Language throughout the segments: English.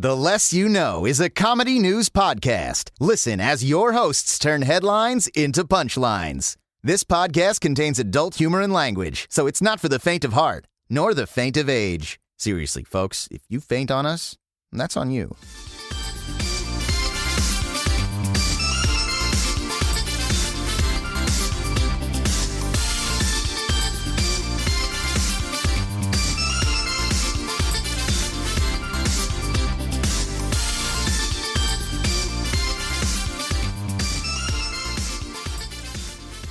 The Less You Know is a comedy news podcast. Listen as your hosts turn headlines into punchlines. This podcast contains adult humor and language, so it's not for the faint of heart, nor the faint of age. Seriously, folks, if you faint on us, that's on you.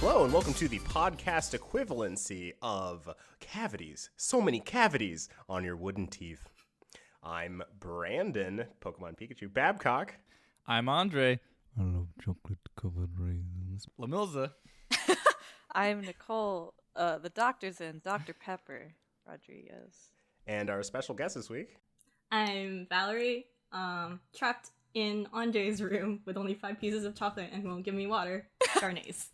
Hello and welcome to the podcast equivalency of cavities. So many cavities on your wooden teeth. I'm Brandon, Pokemon Pikachu. Babcock. I'm André. I love chocolate-covered raisins. LaMilza. I'm Nicole. The doctor's in Dr. Pepper Rodriguez. And our special guest this week. I'm Valerie, trapped in Andre's room with only 5 pieces of chocolate and won't give me water. Garnace.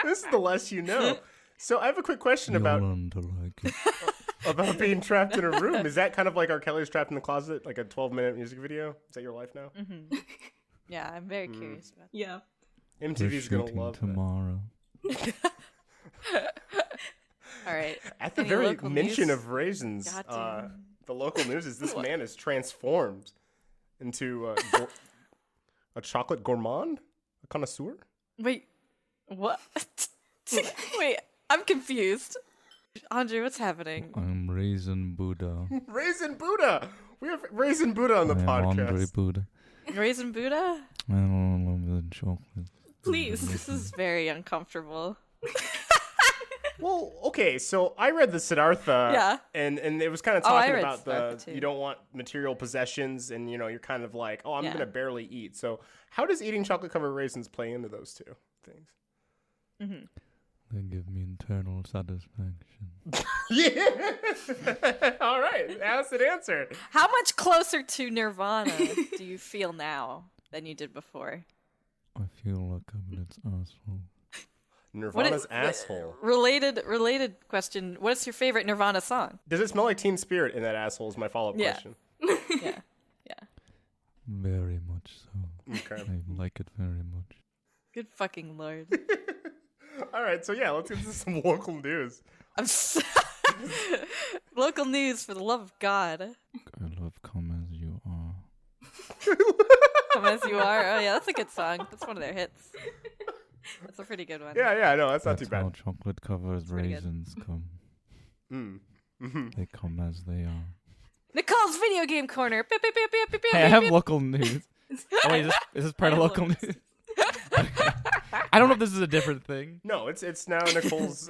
This is the Less You Know. So I have a quick question about being trapped in a room. Is that kind of like R. Kelly's Trapped in the Closet, like a 12-minute music video? Is that your life now? Mm-hmm. Yeah, I'm very curious about that. Yeah. MTV's going to love tomorrow. All right. At the very mention of raisins, the local news is this man is transformed into a chocolate gourmand? A connoisseur? Wait, what? Wait, I'm confused. André, what's happening? I'm Raisin Buddha. Raisin Buddha! We have Raisin Buddha on the podcast. André Buddha. Raisin Buddha? I don't love the chocolate. Please. This is very uncomfortable. Well, okay, so I read the Siddhartha, Yeah. and it was kind of talking read about Siddhartha too. you don't want material possessions, and you're kind of like, I'm Yeah. gonna barely eat. So how does eating chocolate-covered raisins play into those two things? Mm-hmm. They give me internal satisfaction. Yeah. All right, asked and answered. How much closer to Nirvana do you feel now than you did before? I feel like I'm in its asshole. Nirvana's asshole. Related question. What is your favorite Nirvana song? Does it smell like Teen Spirit in that asshole? Is my follow-up Yeah. question. Yeah. Very much so. Okay. I like it very much. Good fucking lord. All right, so yeah, let's get to some local news. Local news, for the love of God. I love Come As You Are. Come As You Are. Oh yeah, that's a good song. That's one of their hits. That's a pretty good one. Yeah, no, that's not too How bad. chocolate-covered pretty good. raisins come. Mm-hmm. They come as they are. Nicole's video game corner. Beep, beep, beep, beep, beep, Hey, I beep, have beep. local news. Oh wait, is this part of local news? I don't know if this is a different thing. No, it's now Nicole's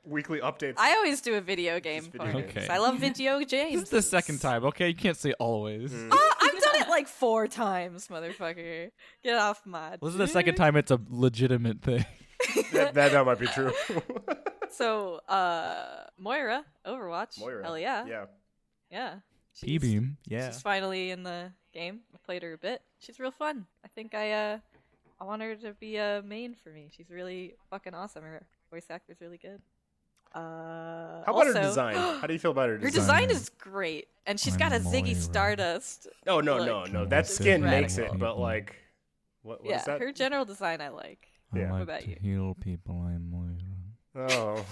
weekly updates. I always do a video game video corner. games. 'Cause I love video games. This is the second time, okay? You can't say always. Oh, I've done it like 4 times, motherfucker. Get off my. This is the second time it's a legitimate thing. that might be true. So, Moira, Overwatch. Moira. Hell yeah. Yeah. Yeah. P-Beam, yeah. She's finally in the game. I played her a bit. She's real fun. I think I want her to be a main for me. She's really fucking awesome. Her voice actor's really good. How about her design? How do you feel about her Her design? design is great, and she's I'm got a Ziggy Moira. Stardust. Oh, no. look. That skin Radical. makes it, but like, what Yeah, is that? her general design I like. I Yeah. like about to you? heal people. I'm Moira. Oh.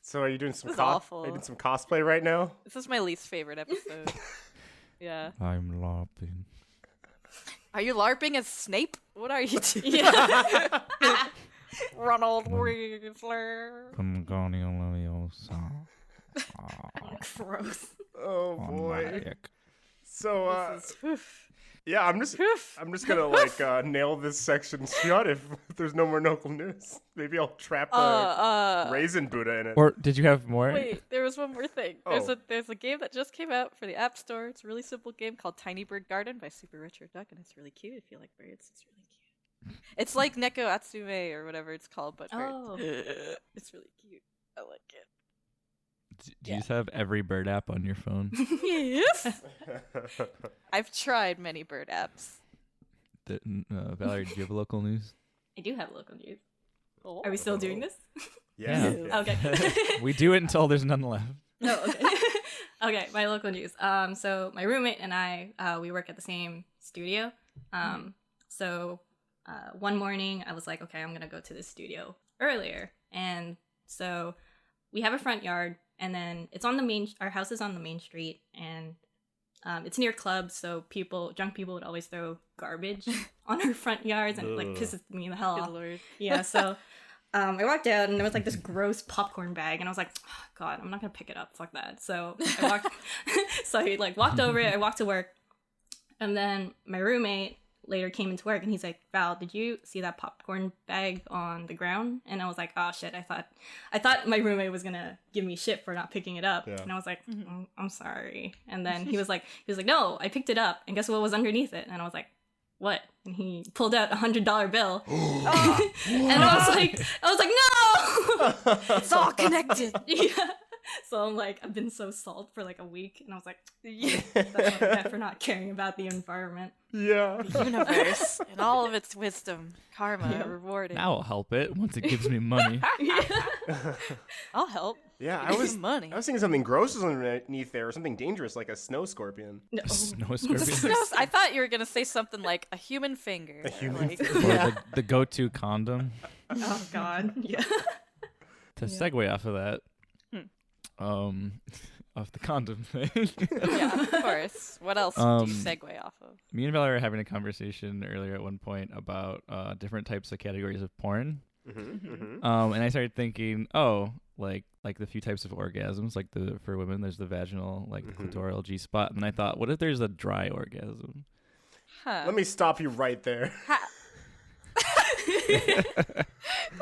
So are you doing some This is awful. Are you doing some cosplay right now? This is my least favorite episode. Yeah. I'm LARPing. Are you LARPing as Snape? What are you doing? Ronald Weasley. Wingardium Leviosa. Gross. Oh On boy. my dick. So This is- oof. yeah, I'm just gonna like nail this section shut if there's no more local news. Maybe I'll trap the Raisin Buddha in it. Or did you have more? Wait, there was one more thing. Oh. There's a game that just came out for the App Store. It's a really simple game called Tiny Bird Garden by Super Richard Duck, and it's really cute. If you like birds, it's really cute. It's like Neko Atsume or whatever it's called, but birds. Oh. It's really cute. I like it. Do you just have every bird app on your phone? Yes. I've tried many bird apps. Valerie, do you have local news? I do have local news. Oh. Are we still doing this? Yeah. Yeah. Okay. We do it until there's none left. No, okay. Okay, my local news. So my roommate and I, we work at the same studio. So one morning I was like, okay, I'm gonna go to this studio earlier, and so we have a front yard, and then it's on the main. Our house is on the main street, and it's near clubs, so drunk people would always throw garbage on our front yards, and it like pisses me the hell Good off. lord. Yeah, so I walked out, and there was like this gross popcorn bag, and I was like, oh, God, I'm not gonna pick it up. Fuck that. So I walked. So he like walked over it. I walked to work, and then my roommate later came into work, and he's like, Val, did you see that popcorn bag on the ground? And I was like, oh shit, I thought my roommate was gonna give me shit for not picking it up. Yeah. And I was like, I'm sorry. And then he was like, no, I picked it up, and guess what was underneath it? And I was like, what? And he pulled out $100 bill. And I was like, no! It's all connected. Yeah. So I'm like, I've been so salt for like a week, and I was like, yeah, that's what I get for not caring about the environment. Yeah. The universe and all of its wisdom, karma, Yeah. rewarded. Now I'll help it once it gives me money. I'll help. Yeah, I Give was me money. thinking something gross was underneath there, or something dangerous like a snow scorpion. No. Snow The scorpion. snow- I thought you were gonna say something like a human finger. A human like, finger. Or Yeah. the go-to condom. Oh God. Yeah. To segue off of that, off the condom thing. Yeah, of course. What else do you segue off of? Me and Valerie were having a conversation earlier at one point about different types of categories of porn. Mm-hmm. And I started thinking, like the few types of orgasms, like for women, there's the vaginal, like the clitoral G spot, and then I thought, what if there's a dry orgasm? Huh. Let me stop you right there.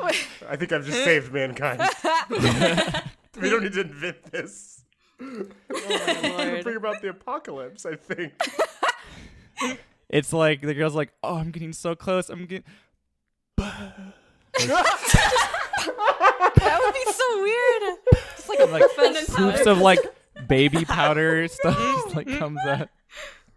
Wait. I think I've just saved mankind. We don't need to invent this. Oh my lord. Bring about the apocalypse, I think. It's like the girl's like, oh, I'm getting so close. I'm getting. That would be so weird. Just like a Like professional. proofs of like baby powder stuff just, like comes out.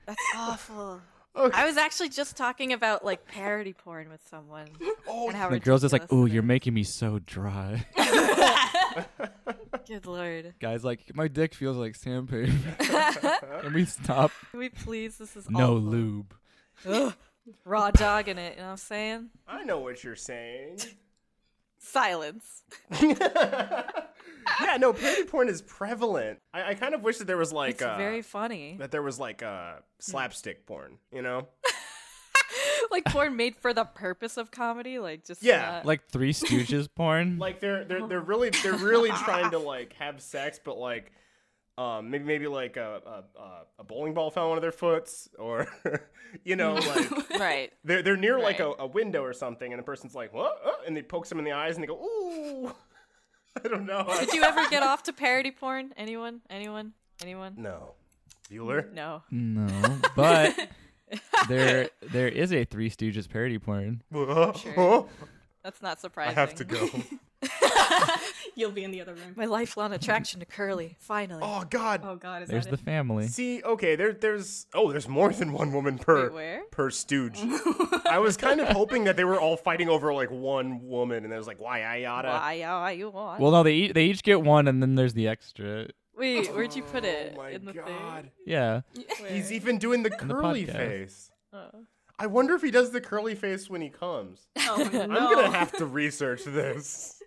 That's awful. Okay. I was actually just talking about like parody porn with someone. and how The girl's just like, ridiculous ooh, it you're is. making me so dry. Good lord. Guys, like, my dick feels like sandpaper. Can we stop? Can we please? This is No awful. lube. Ugh. Raw dog in it, you know what I'm saying? I know what you're saying. Silence. Yeah, no, parody porn is prevalent. I kind of wish that there was like It's very funny. that there was like slapstick porn, you know? Like porn made for the purpose of comedy, like just Yeah. not- Like Three Stooges porn. Like they're really trying to like have sex, but like maybe like a bowling ball fell on one of their foots, or you know, like right. they're near like Right. a window or something, and the person's like, what? And they poke them in the eyes, and they go, ooh. I don't know. Did you ever get off to parody porn? Anyone? No. Bueller? No. No, but there is a Three Stooges parody porn. Sure. That's not I surprising. have to go. You'll be in the other room. My lifelong attraction to Curly, finally. Oh God. Oh God, is There's that the family. See, okay, there's more than one woman Wait, where? per stooge. I was kind of hoping that they were all fighting over like one woman, and it was like, why I yada. Why you want? Well, no, they each get one, and then there's the extra. Wait, where'd you put it? Oh my in the God. Yeah. thing? He's Where? even doing the the curly podcast. face. Oh. I wonder if he does the curly face when he comes. Oh, no. I'm gonna have to research this.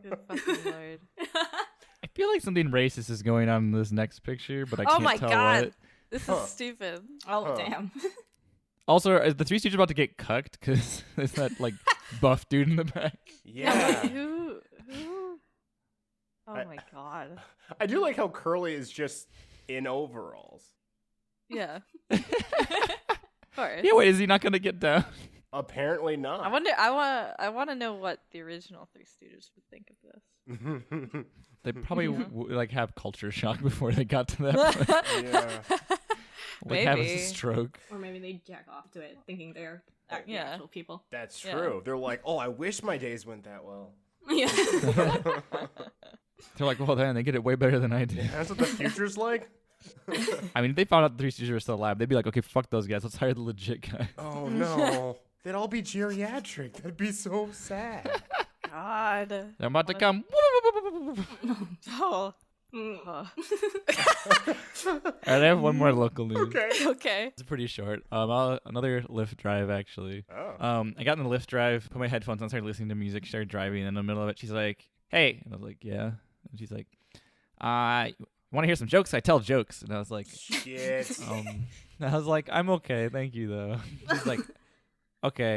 Good fucking lord. I feel like something racist is going on in this next picture, but I Oh can't my tell God. what. This Huh. is stupid. Oh Huh. damn. Also, is the Three Stooges about to get cucked? Because there's that like buff dude in the back. Yeah. Who? Oh I- my God. I do like how Curly is just in overalls. Yeah. Of course. Yeah, wait, is he not gonna get down? Apparently not. I wonder. I want to know what the original Three Stooges would think of this. They probably like have culture shock before they got to that point. Yeah. Like have a Maybe. stroke. Or maybe they jack off to it, thinking they're the Yeah. actual people. That's Yeah. true. They're like, oh, I wish my days went that well. Yeah. They're like, well, then they get it way better than I did. That's what the future's like? I mean, if they found out the Three Stooges were still alive, they'd be like, okay, fuck those guys. Let's hire the legit guy. Oh, no. They'd all be geriatric. That'd be so sad. God. They're about to come. Oh. Huh. All right, I have one more local news. Okay. Okay. It's pretty short. Another Lyft drive actually. Oh. I got in the Lyft drive, put my headphones on, started listening to music, started driving, and in the middle of it, she's like, "Hey," and I was like, "Yeah," and she's like, "Want to hear some jokes? I tell jokes," and I was like, Shit. I was like, "I'm okay, thank you though." She's like, "Okay,"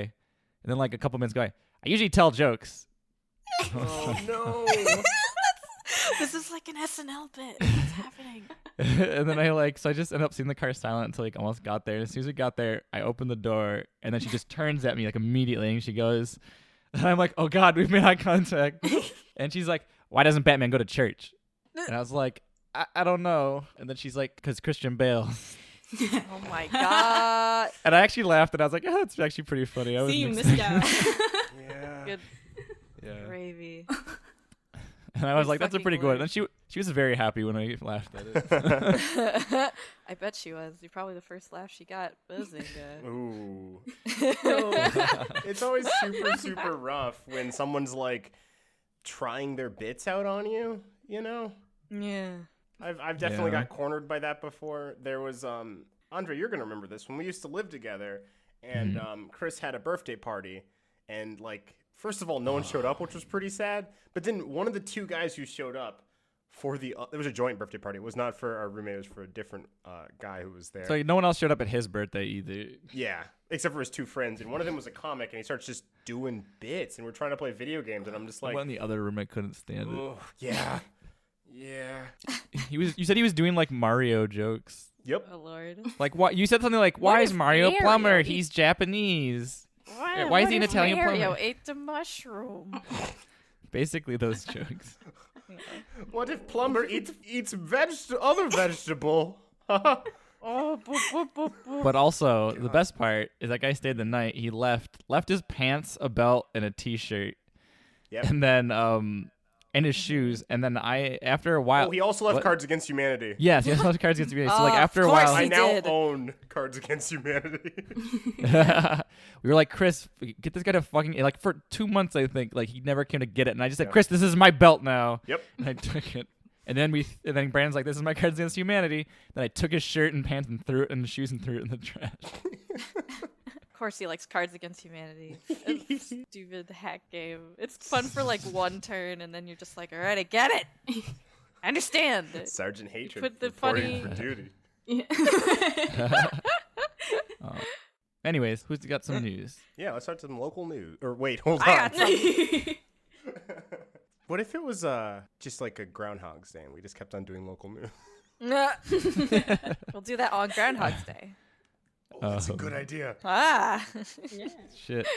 and then like a couple minutes go, "I usually tell jokes." Oh no. This is like an SNL bit. What's happening? And then I just ended up seeing the car silent until like almost got there. And as soon as we got there, I opened the door, and then she just turns at me like immediately, and she goes, and I'm like, "Oh God, we've made eye contact." And she's like, "Why doesn't Batman go to church?" And I was like, I don't know. And then she's like, "'Cause Christian Bale." Oh my God. And I actually laughed, and I was like, "Oh, it's actually pretty funny." I was See, you missed out. Yeah. Good Yeah. gravy. And I was like, "That's a Fucking pretty good one." And glorious. she was very happy when I laughed at it. I bet she was. You're probably the first laugh she got. Buzzing. Ooh. It's always super rough when someone's like trying their bits out on you, you know? Yeah. I've definitely Yeah. got cornered by that before. There was André, you're gonna remember this when we used to live together, and Chris had a birthday party, and like first of all, no one showed up, which was pretty sad. But then one of the two guys who showed up for it was a joint birthday party. It was not for our roommate; it was for a different guy who was there. So no one else showed up at his birthday either. Yeah, except for his two friends, and one of them was a comic, and he starts just doing bits, and we're trying to play video games, and I'm just like, One in the other room, I couldn't stand it. "Ugh, yeah, yeah, You said he was doing like Mario jokes. yep." Oh Lord. Like what? You said something like, "Why is Mario Mario? Plumber? He's Japanese." Why is he an Italian Mario plumber? ate the mushroom. Basically those jokes. What if Plumber eats other vegetable? Oh, boop, boop, boop, boop. But also, the best part is that guy stayed the night. He left his pants, a belt, and a t-shirt, Yep. and then and his shoes. And then after a while, Oh, he also left What? Cards Against Humanity. Yes, he also left Cards Against Humanity. So like Oh, after a of course while, I he now did. own Cards Against Humanity. we were like, "Chris, get this guy to fucking," like for 2 months, I think, like he never came to get it. And I just said, Yeah. "Chris, this is my belt now." Yep. And I took it. And then Brandon's like, "This is my Cards Against Humanity." Then I took his shirt and pants and threw it in the shoes and threw it in the trash. Of course he likes Cards Against Humanity. It's a stupid hack game. It's fun for like one turn, and then you're just like, all right, I get it. I understand. Sergeant Hatred. put the reporting funny- for duty. Anyways, who's got some news? Yeah, let's start some local news. Or wait, hold I on. got something. What if it was just like a Groundhog's Day and we just kept on doing local news? We'll do that on Groundhog's Day. Oh, that's a good idea. Ah. Yeah. Shit.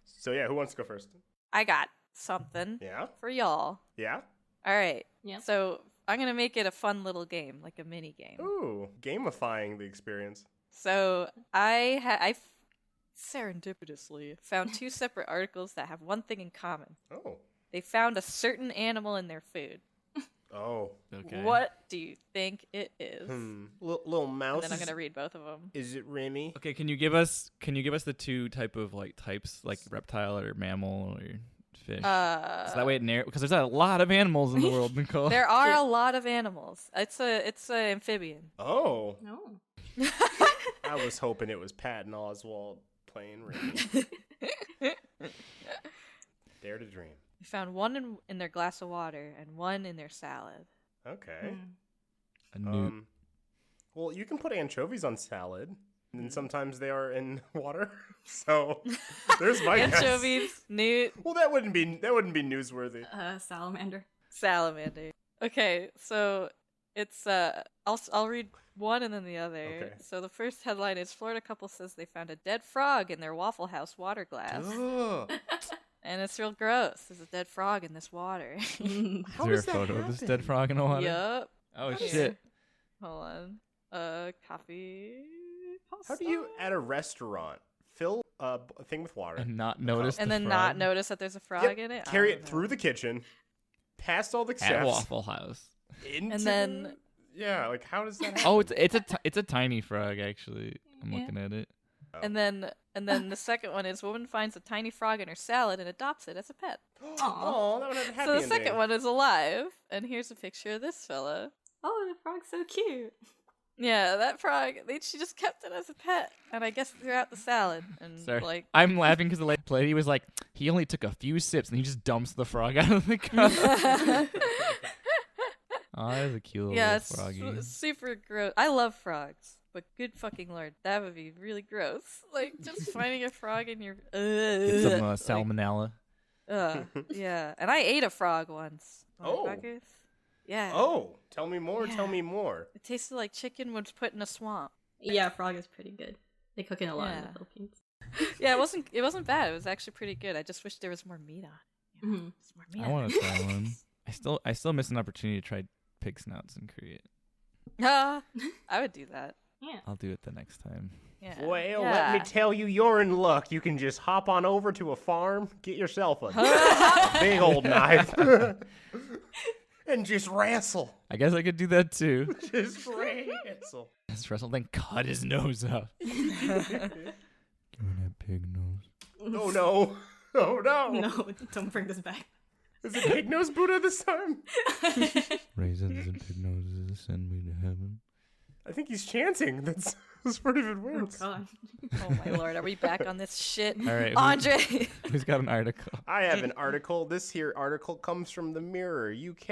So yeah, who wants to go first? I got something Yeah? for y'all. Yeah? All right. Yep. So I'm going to make it a fun little game, like a mini game. Ooh, gamifying the experience. So I serendipitously found two separate articles that have one thing in common. Oh. They found a certain animal in their food. Oh. Okay. What do you think it is? Little mouse. And then I'm going to read both of them. Is it Remy? Okay, can you give us the two types, like reptile or mammal or fish? So that way it because there's a lot of animals in the world, Nicole. There are a lot of animals. It's a amphibian. Oh. No. I was hoping it was Patton Oswalt playing Remy. Dare to dream. We found one in their glass of water and one in their salad. Okay. A newt. Well, you can put anchovies on salad, and sometimes they are in water. So there's my guess. Anchovies, newt, Well, that wouldn't be newsworthy. Salamander. salamander. Okay, so it's I'll read one and then the other. Okay. So the first headline is Florida couple says they found a dead frog in their Waffle House water glass. Ugh. And it's real gross. There's a dead frog in this water. Is there a photo of this dead frog in the water? Yup. Oh Okay. shit. Hold on. Copy. How do you at a restaurant fill a thing with water, And not notice And the then frog not notice that there's a frog Yep, in it? I carry don't it know. through the kitchen, past all the at chefs, Waffle House? into And then- the- yeah, like how does that happen? Oh, it's a tiny frog actually. I'm Yeah. looking at it. And then the second one is woman finds a tiny frog in her salad and adopts it as a pet. Oh, that would have a happy So the ending. second one is alive, and here's a picture of this fella. Oh, the frog's so cute. Yeah, that frog. She just kept it as a pet, and I guess throughout the salad. And Sorry. like, I'm laughing because the lady was like, he only took a few sips and he just dumps the frog out of the cup. Oh, that is a cute little yeah, it's froggy. super gross. I love frogs, but good fucking lord, that would be really gross. Like just finding a frog in your Get some salmonella. yeah, and I ate a frog once. Oh. Motherfuckers. Yeah. Oh, tell me more. Yeah. Tell me more. It tasted like chicken was put in a swamp. Yeah, frog is pretty good. They cook it a lot in Yeah. the Philippines. Yeah, it wasn't bad. It was actually pretty good. I just wish there was more meat on it. You know? Mhm. Just more meat I on want it. to try one. I still miss an opportunity to try pig snouts in Korea. I would do that. Yeah. I'll do it the next time. Yeah. Well, yeah. let me tell you, you're in luck. You can just hop on over to a farm, get yourself a big old knife, and just wrestle. I guess I could do that too. Just wrestle. Just wrestle, then cut his nose off. Give me that pig nose. Oh no. Oh no. No, don't bring this back. Is it pig nose Buddha this time? Raisins and pig noses send me to heaven. I think he's chanting. That's pretty good Oh words. god. Oh my lord, are we back on this shit? All right, Andre! who's got an article? I have an article. This here article comes from the Mirror, UK.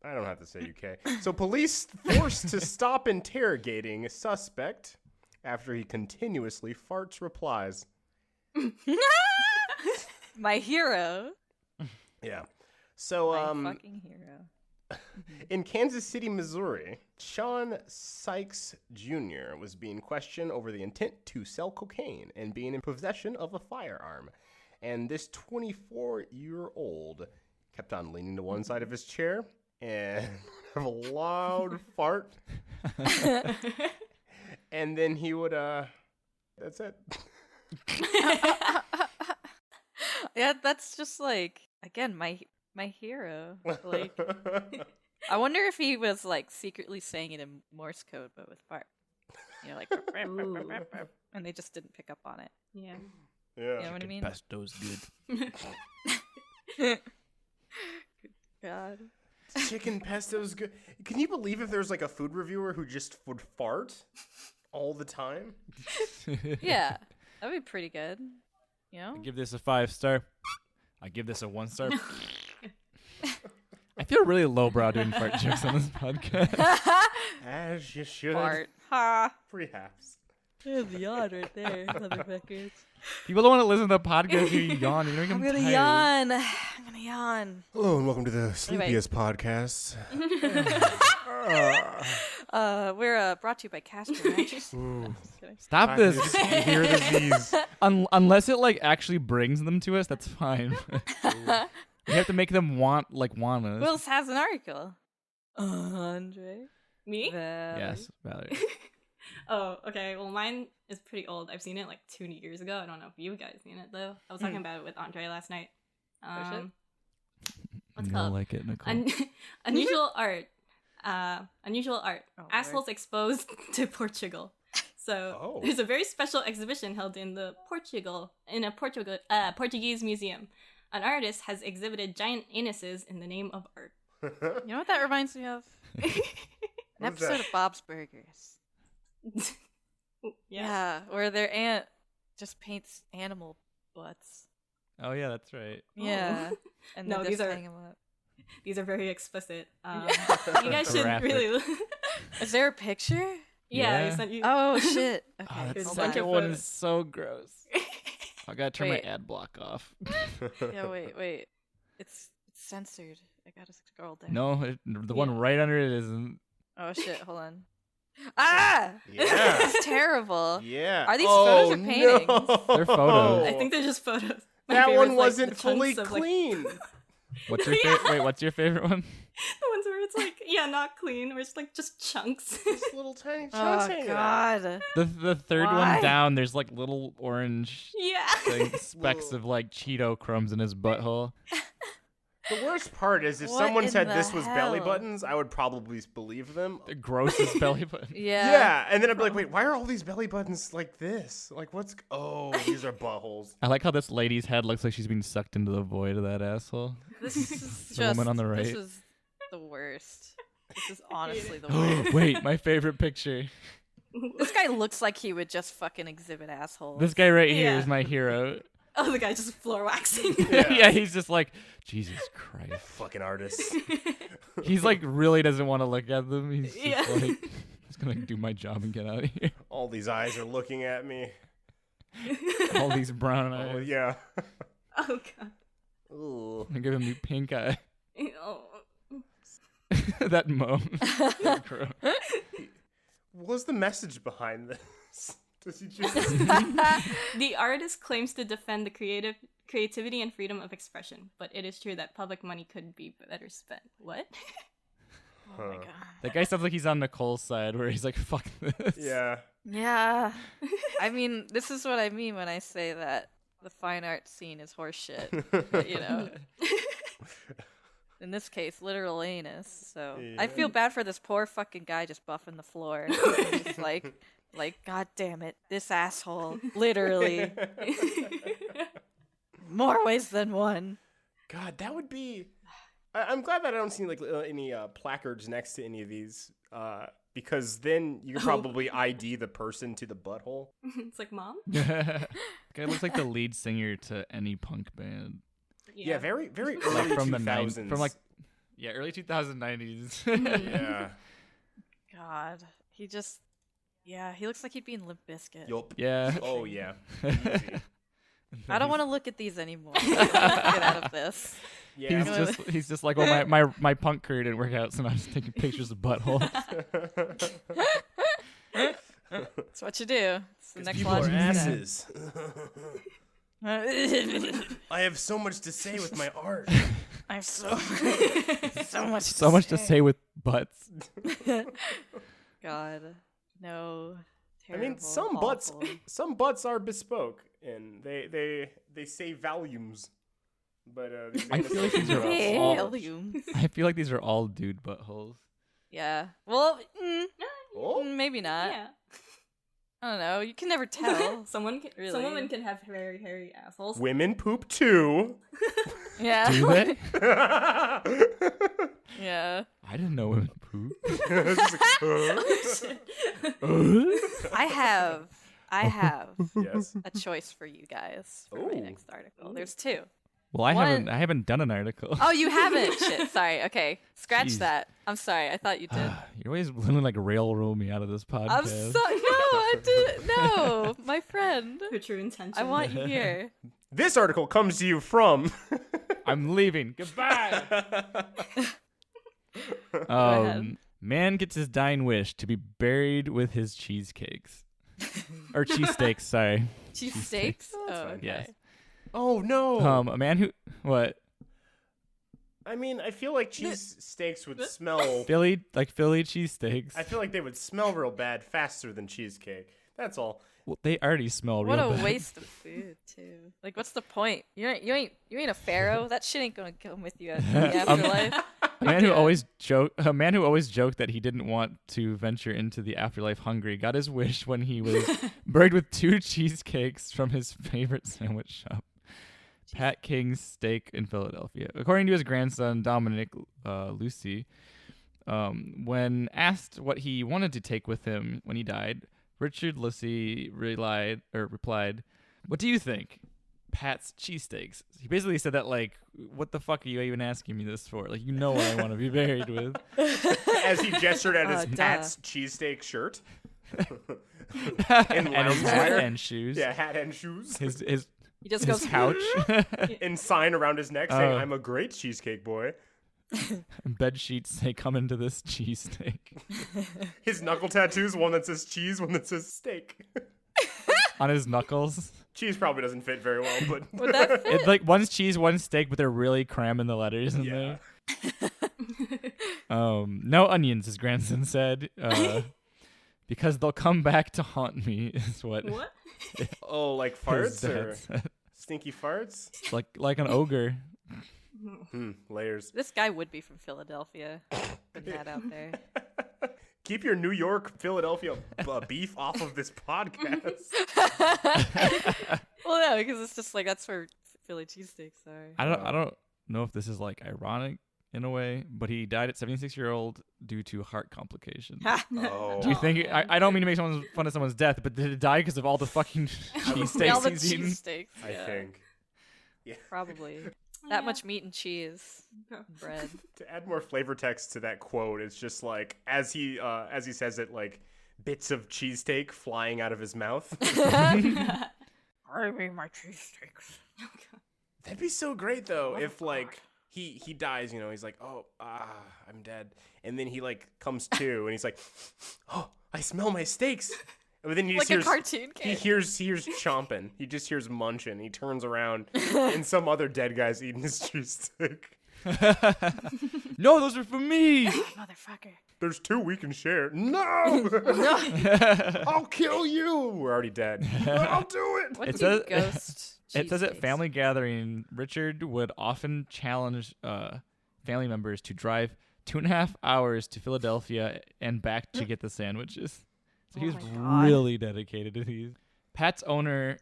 I don't have to say UK. So police forced to stop interrogating a suspect after he continuously farts replies. My hero. Yeah. So My fucking hero. in Kansas City, Missouri, Sean Sykes Jr. was being questioned over the intent to sell cocaine and being in possession of a firearm. And this 24-year-old kept on leaning to one side of his chair and have a loud fart. And then he would, that's it. Yeah, that's just like, again, my hero. Like, I wonder if he was like secretly saying it in Morse code, but with fart. You know, like, and they just didn't pick up on it. Yeah. Yeah. You know what I mean? Pesto's good. God. Chicken pesto's good. Can you believe if there's like a food reviewer who just would fart all the time? Yeah, that'd be pretty good. You know? I give this a 5-star. I give this a 1-star. I feel really lowbrow doing fart jokes on this podcast. As you should. Fart. Ha. Perhaps. There's the yawn right there, motherfuckers. People don't want to listen to the podcast. You yawn. You make I'm them gonna tired. yawn. I'm gonna yawn. Hello and welcome to the Sleepiest podcast. We're brought to you by Casper Mattress. Ooh. Just kidding. Stop this. You hear the Z's. Unless it like actually brings them to us, that's fine. We have to make them want us. Wills has an article. Andre. Me? Valerie. Yes, Valerie. Oh, okay. Well, mine is pretty old. I've seen it like 2 years ago. I don't know if you guys seen it though. I was talking about it with Andre last night. shit. What's You it called? don't like it, Nicole. Unusual art. Unusual art. Oh, Lord. Assholes exposed to Portugal. So there's a very special exhibition held in a Portuguese museum. An artist has exhibited giant anuses in the name of art. You know what that reminds me of? An What is episode that? of Bob's Burgers. Yeah, where their aunt just paints animal butts. Oh yeah, that's right. Yeah, and No, they these just are- hang 'em up. These are very explicit. Yeah. You guys should Graphic. really. Is there a picture? Yeah, Yeah. I sent you. Oh shit! Oh, Okay, that There's hold a bunch second of one photos. is so gross. I gotta turn Wait. my ad block off. Yeah, wait. It's censored. I gotta scroll down. No, the one right under it isn't. Oh shit! Hold on. Ah! Yeah. This is terrible. Yeah. Are these photos or no. paintings? They're photos. I think they're just photos. My that favorite's, one like, wasn't the fully chunks of, like, clean. What's your favorite? Wait, what's your favorite one? the ones where it's like, yeah, not clean, where it's like just chunks. Just little tiny chunks Oh hanging out. god. The third Why? one down. There's like little orange yeah. specks of like Cheeto crumbs in his butthole. The worst part is if What someone in said the this was belly hell? buttons, I would probably believe them. The grossest belly button. Yeah, and then I'd be like, wait, why are all these belly buttons like this? Like, what's... Oh, these are buttholes. I like how this lady's head looks like she's being sucked into the void of that asshole. This is The just woman on the This right. is the worst. This is honestly the worst. Wait, my favorite picture. This guy looks like he would just fucking exhibit assholes. This guy right here Yeah. is my hero. Oh, the guy just floor waxing. Yeah, he's just like, Jesus Christ. Fucking artists. He's like really doesn't want to look at them. He's just Yeah. like, just gonna do my job and get out of here. All these eyes are looking at me. All these brown eyes. Oh, yeah. Oh god. Ooh. I give him new pink eye. Oh. That moan. That crow. What's the message behind this? Does he just... The artist claims to defend the creativity and freedom of expression, but it is true that public money could be better spent. What? Oh my god. That guy sounds like he's on Nicole's side where he's like, fuck this. Yeah. Yeah. I mean, this is what I mean when I say that the fine art scene is horseshit. You know? In this case, literal anus. So I feel bad for this poor fucking guy just buffing the floor. He's like, God damn it, this asshole. Literally. More ways than one. God, that would be... I'm glad that I don't see like any placards next to any of these, because then you could probably ID the person to the butthole. It's like, Mom? Guy looks like the lead singer to any punk band. Yeah, very, very early Like from the 2000s. from like, yeah, early 2090s. Yeah. God. He just... Yeah, he looks like he'd be in Limp Bizkit. Yup. Yeah. Oh, yeah. Easy. I don't want to look at these anymore. Get out of this. Yeah. He's just like, well, my punk career didn't work out, so now I'm just taking pictures of buttholes. That's what you do. It's the next People are logical step. asses. I have so much to say with my art. I have so much. So much to say with butts. God, no. I mean, Terrible, some butts are bespoke, and they say volumes. But I feel like these are all. Volumes. I feel like these are all dude buttholes. Yeah. Well, Oh? maybe not. Yeah. I don't know. You can never tell. Some Really? women can have very hairy assholes. Women poop too. Yeah. Do they? Yeah. I didn't know women poop. I have Yes. a choice for you guys for my Ooh. next article. There's two. Well, I One- haven't done an article. Oh, you haven't? Shit. Sorry. Okay. Scratch Jeez. that. I'm sorry. I thought you did. You're always willing to like railroad me out of this podcast. I'm so no. I didn't. No, my friend. Her true intention. I want you here. This article comes to you from. I'm leaving. Goodbye. ahead. Man gets his dying wish to be buried with his cheesecakes. Or cheesesteaks, sorry. Cheesesteaks. Oh, okay. Yes. Oh no. A man who what? I mean, I feel like cheese steaks would smell. Philly cheesesteaks. I feel like they would smell real bad faster than cheesecake. That's all. Well, they already smell What real a bad. waste of food, too. Like, what's the point? You ain't a pharaoh. That shit ain't gonna come with you in the afterlife. A man who always joked that he didn't want to venture into the afterlife hungry got his wish when he was buried with 2 cheesecakes from his favorite sandwich shop, Pat King's Steak in Philadelphia. According to his grandson Dominic Lucy, when asked what he wanted to take with him when he died, Richard Lucy replied, "What do you think? Pat's cheesesteaks." He basically said that like, what the fuck are you even asking me this for? Like, you know what I want to be buried with. As he gestured at his Duh. Pat's cheesesteak shirt. And his hat and shoes. Yeah, hat and shoes. His He just his goes couch. And sign around his neck saying, Oh. "I'm a great cheesecake boy." Bed sheets say, "Come into this cheesesteak." His knuckle tattoos, one that says cheese, one that says steak. On his knuckles. Cheese probably doesn't fit very well, but Would that fit? It's like one's cheese, one's steak, but they're really cramming the letters in yeah. there. No onions, his grandson said. Because they'll come back to haunt me, is what What? Oh, like his farts dad or said. stinky farts? Like an ogre. Layers. This guy would be from Philadelphia. Putting that out there. Keep your New York, Philadelphia beef off of this podcast. Well, no, because it's just like that's where Philly cheesesteaks are. I don't know if this is like ironic in a way, but he died at 76-year-old due to heart complications. Oh. Do you think? I don't mean to make fun of someone's death, but did it die because of all the fucking All cheesesteaks the he's eaten? cheesesteaks. I think. Yeah. Probably. That much meat and cheese, bread. To add more flavor text to that quote, it's just like as he says it, like bits of cheesesteak flying out of his mouth. I mean my cheesesteaks. That'd be so great though if like he dies, you know, he's like, I'm dead, and then he like comes to and he's like, oh, I smell my steaks. But then he just Like hears, a cartoon kid. he hears chomping. He just hears munching. He turns around and some other dead guy's eating his cheesesteak. No, those are for me. Motherfucker. There's 2 we can share. No! I'll kill you! We're already dead. I'll do it! What It do says- ghost It says at cheesesteaks? family gathering, Richard would often challenge family members to drive 2.5 hours to Philadelphia and back to get the sandwiches. So he Oh was my God. really dedicated to these. Pat's owner,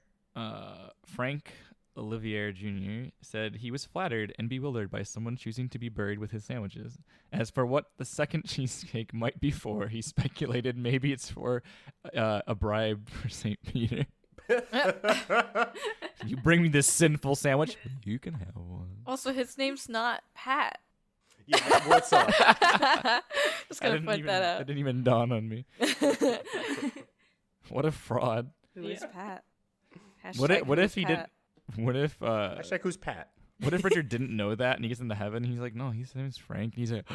Frank Olivier Jr., said he was flattered and bewildered by someone choosing to be buried with his sandwiches. As for what the second cheesecake might be for, he speculated maybe it's for a bribe for St. Peter. You bring me this sinful sandwich, you can have one. Also, his name's not Pat. Yeah, what's up? Just gonna point that That out. didn't even dawn on me. What a fraud. Who is Pat? What Hashtag if who's he Pat? did? What if Hashtag who's Pat? what if Richard didn't know that and he gets into heaven? And he's like, no, his name's Frank. And he's like,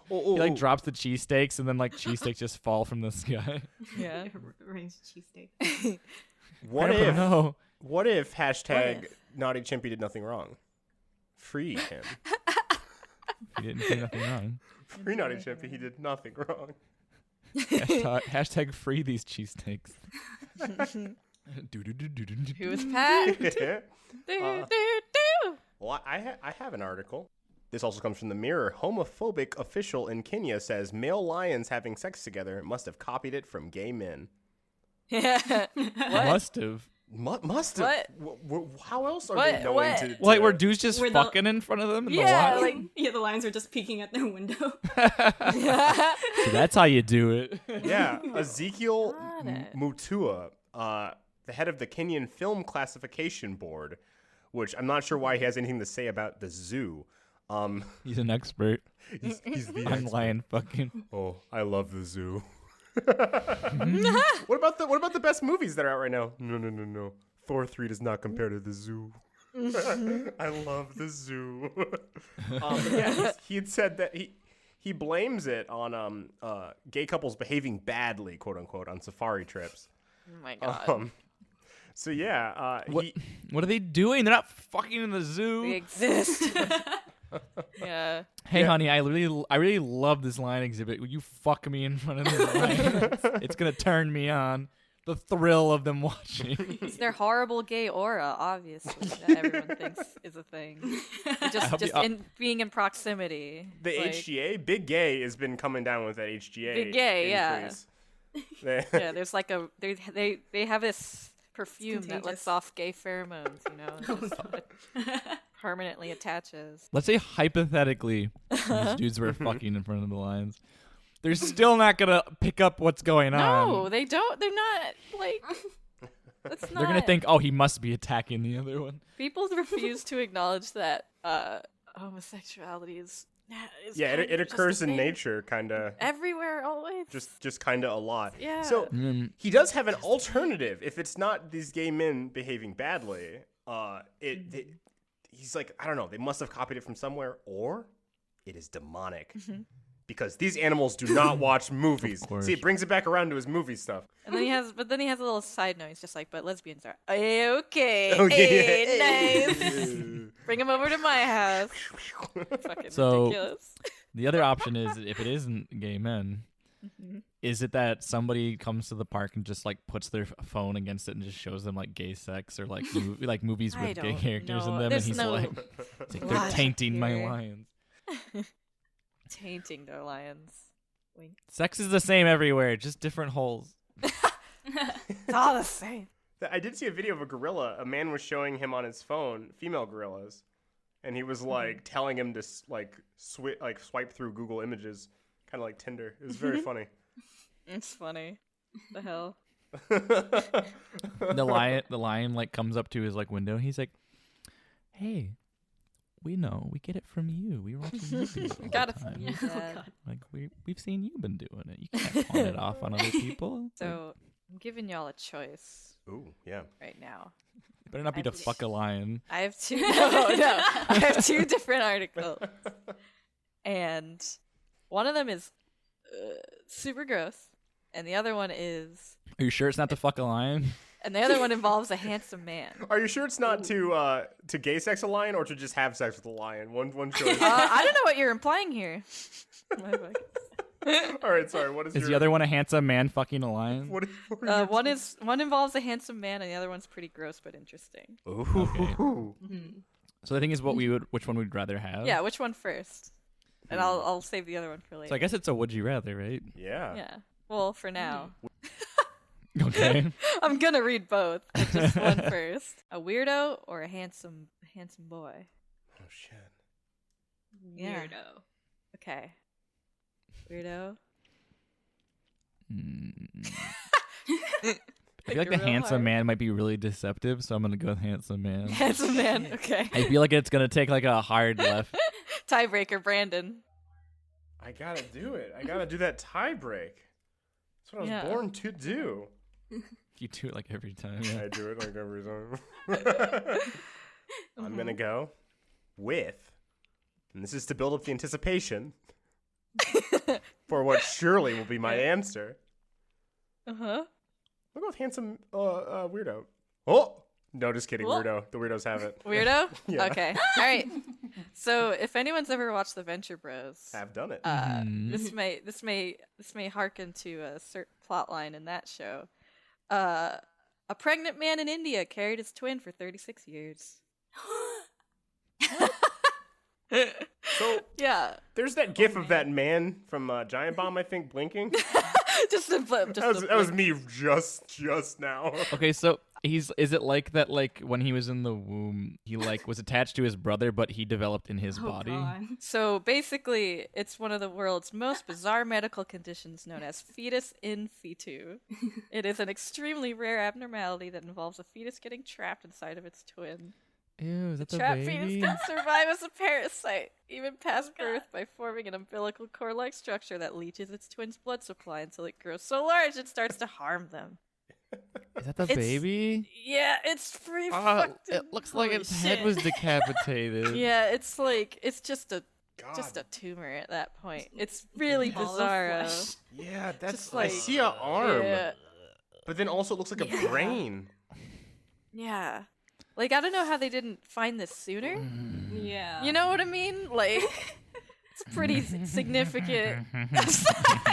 he like drops the cheesesteaks and then like cheesesteaks just fall from the sky. Yeah. Raised cheesesteak. What Grandpa, if? no. What if hashtag What if? Naughty Chimpy did nothing wrong? Free him. He didn't do nothing wrong. Free Naughty Chimpy. He did nothing wrong. Hashtag free these cheesesteaks. Who is Pat? Yeah. Do, do. Well, I have an article. This also comes from the Mirror. Homophobic official in Kenya says male lions having sex together must have copied it from gay men. Yeah. What? Must have. Must have. How else are What? they knowing What? to? Like, were dudes just Were the- fucking in front of them in Yeah, the like- wild? Yeah, the lions are just peeking at their window. So that's how you do it. Yeah, Ezekiel Got it. Mutua, the head of the Kenyan Film Classification Board, which I'm not sure why he has anything to say about the zoo. He's an expert He's the on expert. lion fucking. Oh, I love the zoo. What about the best movies that are out right now? No. Thor 3 does not compare to the zoo. I love the zoo. Yeah, he had said that he blames it on gay couples behaving badly, quote unquote, on safari trips. Oh my god. So yeah, What are they doing? They're not fucking in the They zoo. exist. Yeah. Hey, Yeah. honey, I really love this lion exhibit. Will you fuck me in front of the lions? It's gonna turn me on. The thrill of them watching. It's their horrible gay aura, obviously, that everyone thinks is a thing. Just being in proximity. the Like, HGA, Big Gay, has been coming down with that HGA. Big Gay, yeah. increase. Yeah, there's like they have this perfume that contagious. lets off gay pheromones, you know, and just permanently attaches. Let's say hypothetically, these dudes were fucking in front of the lions. They're still not gonna pick up what's going on. No, they don't. They're not like. That's not. They're gonna think, oh, he must be attacking the other one. People refuse to acknowledge that homosexuality is. Yeah, it kind of just occurs a in thing. nature, kind of. Everywhere, always. Just kind of a lot. Yeah. So Mm, he does have an alternative. If it's not these gay men behaving badly, he's like, I don't know. They must have copied it from somewhere, or it is demonic. Because these animals do not watch movies. course. See, it brings it back around to his movie stuff. And then he has a little side note. He's just like, but lesbians are okay. Oh, yeah. Nice. Bring him over to my house. Fucking So- ridiculous. The other option is if it isn't gay men, is it that somebody comes to the park and just like puts their phone against it and just shows them like gay sex or like movies I with gay don't characters in know. them, There's and he's no like, they're logic tainting my here. lions. Tainting their lions. Wink. Sex is the same everywhere, just different holes. It's all the same. I did see a video of a gorilla. A man was showing him on his phone female gorillas, and he was like telling him to like swipe through Google Images, kind of like Tinder. It was very funny. It's funny. The hell. The lion like comes up to his like window and he's like, "Hey, we know, we get it from you. We were watching movies all Got the it from time. you, Dad. Like we've seen you been doing it. You can't pawn it off on other people. So I'm giving y'all a choice Ooh, yeah. right now. It better not be to fuck a lion. I have two. No, I have two different articles, and one of them is super gross, and the other one is, Are you sure it's not to fuck a lion? and the other one involves a handsome man. Are you sure it's not to gay sex a lion or to just have sex with a lion? One choice. I don't know what you're implying here. All right, sorry. What is Is your, the other one a handsome man fucking a lion? What are your One involves a handsome man, and the other one's pretty gross but interesting. Ooh. So the thing is, which one we'd rather have? Yeah, which one first? And I'll save the other one for later. So I guess it's a would you rather, right? Yeah. Yeah. Well, for now. Okay. I'm gonna read both, but just one first. A weirdo or a handsome boy? Oh shit. Yeah. Weirdo. Okay. Weirdo. I feel like the handsome man might be really deceptive, so I'm gonna go with handsome man. Handsome man. Okay. I feel like it's gonna take like a hard left. Tiebreaker, Brandon. I gotta do it. I gotta do that tie break. That's what I was Yeah. born to do. You do it like every time. I Yeah. do it like every time. I'm gonna go with, and this is to build up the anticipation for what surely will be my answer. Uh-huh. I'll go with handsome weirdo. Oh! No, just kidding, What? weirdo. The weirdos have it. Weirdo? Yeah. Okay. All right. So if anyone's ever watched The Venture Bros, Have done it. this may harken to a certain plot line in that show. A pregnant man in India carried his twin for 36 years. So Yeah. there's that gif of that man from Giant Bomb, I think, blinking. Just a blip. That was me just now. Okay, so is it like that? Like when he was in the womb, he like was attached to his brother, but he developed in his body. God. So basically, it's one of the world's most bizarre medical conditions known as fetus in fetu. It is an extremely rare abnormality that involves a fetus getting trapped inside of its twin. Ew, is that the Trapped baby? fetus can survive as a parasite, even past birth, by forming an umbilical cord-like structure that leaches its twin's blood supply until it grows so large it starts to harm them. Is that the It's- baby? Yeah, it's pretty Oh, fucked. it looks like Holy its head shit. was decapitated. Yeah, it's like it's just a God. tumor at that point. It's really Ball of bizarre. flesh. Yeah, that's Just I like- see an arm, Yeah. but then also it looks like a brain. Yeah. Like, I don't know how they didn't find this sooner. Yeah. You know what I mean? Like, it's pretty significant.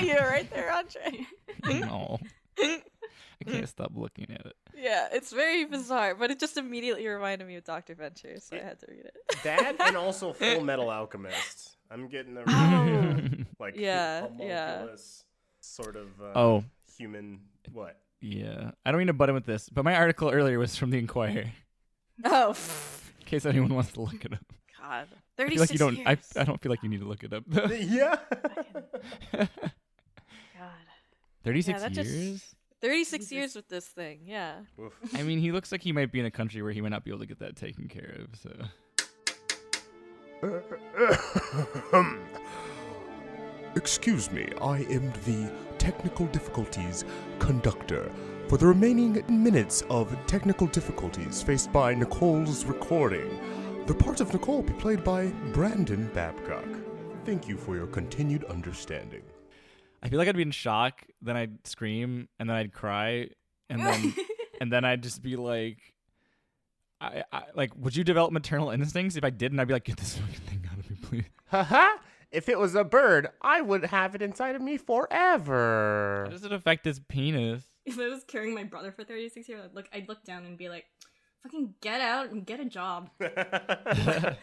You're right there, Andre. No. I can't stop looking at it. Yeah, it's very bizarre, but it just immediately reminded me of Dr. Venture, so I had to read it. That and also Full Metal Alchemist. I'm getting a Oh. like Yeah, homunculus sort of Oh, human what? yeah. I don't mean to butt in with this, but my article earlier was from the Inquirer. Oh, In case anyone wants to look it up. God. I 36 feel like you don't. years. I don't feel like you need to look it up. Yeah. God. 36 Yeah, that just- years. 36 years with this thing, yeah. Oof. I mean, he looks like he might be in a country where he might not be able to get that taken care of. So. Excuse me, I am the technical difficulties conductor for the remaining minutes of technical difficulties faced by Nicole's recording. The part of Nicole will be played by Brandon Babcock. Thank you for your continued understanding. I feel like I'd be in shock, then I'd scream, and then I'd cry, and then I'd just be like, I like, would you develop maternal instincts? If I didn't, I'd be like, get this fucking thing out of me, please. Haha! If it was a bird, I would have it inside of me forever. How does it affect his penis? If I was carrying my brother for 36 years, I'd look down and be like, fucking get out and get a job. But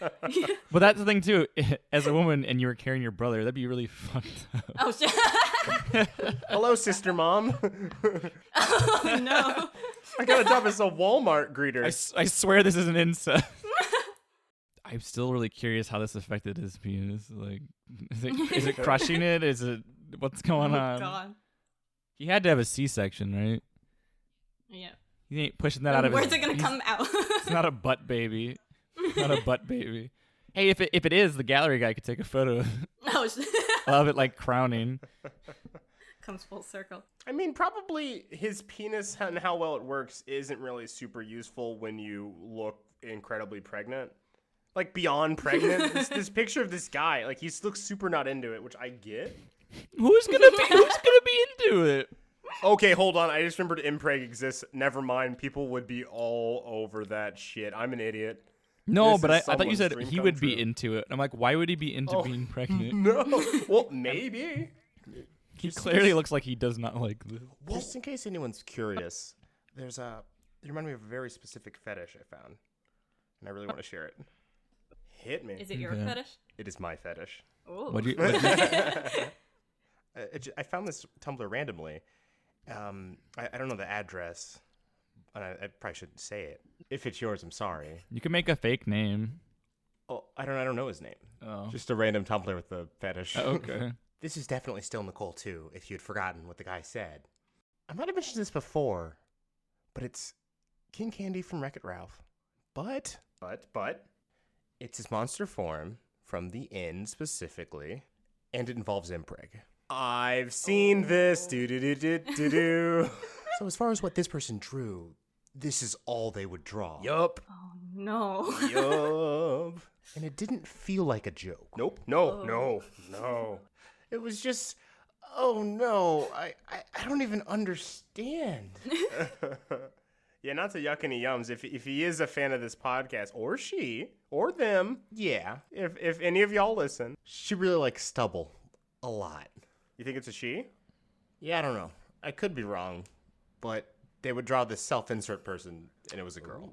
that's the thing too. As a woman, and you were carrying your brother, that'd be really fucked up. Oh shit! Hello, sister mom. Oh no! I got a job as a Walmart greeter. I swear this is an incest. I'm still really curious how this affected his penis. Like, is it crushing it? Is it what's going on? God. He had to have a C-section, right? Yeah. He ain't pushing that out of his. Where's it gonna come out? It's not a butt baby. Not a butt baby. Hey, if it is, the gallery guy could take a photo Oh shit! of it, like crowning. Comes full circle. I mean, probably his penis and how well it works isn't really super useful when you look incredibly pregnant. Like, beyond pregnant. this picture of this guy, like, he looks super not into it, which I get. Who's gonna be into it? Okay, hold on. I just remembered impreg exists. Never mind. People would be all over that shit. I'm an idiot. No, This but is I thought you someone's said dream he come would be true. into it. I'm like, why would he be into Oh, being pregnant? No. Well, maybe. He clearly looks like he does not like this. Just in case anyone's curious, you remind me of a very specific fetish I found, and I really want to share it. Hit me. Is it your Okay. fetish? It is my fetish. Oh. What'd you I found this Tumblr randomly. I don't know the address, and I probably shouldn't say it. If it's yours, I'm sorry. You can make a fake name. Oh, I don't know his name. Oh. Just a random Tumblr with the fetish. Okay. This is definitely still Nicole too. If you'd forgotten what the guy said, I might have mentioned this before, but it's King Candy from Wreck-It Ralph. But it's his monster form from the inn specifically, and it involves impreg. I've seen this. Do. So as far as what this person drew, this is all they would draw. Yup. Oh no. Yup. And it didn't feel like a joke. Nope. No. It was just, oh no, I don't even understand. Yeah, not to yuck any yums. If he is a fan of this podcast, or she, or them, yeah. If any of y'all listen, she really likes stubble a lot. You think it's a she? Yeah, I don't know. I could be wrong, but they would draw this self-insert person, and it was a girl.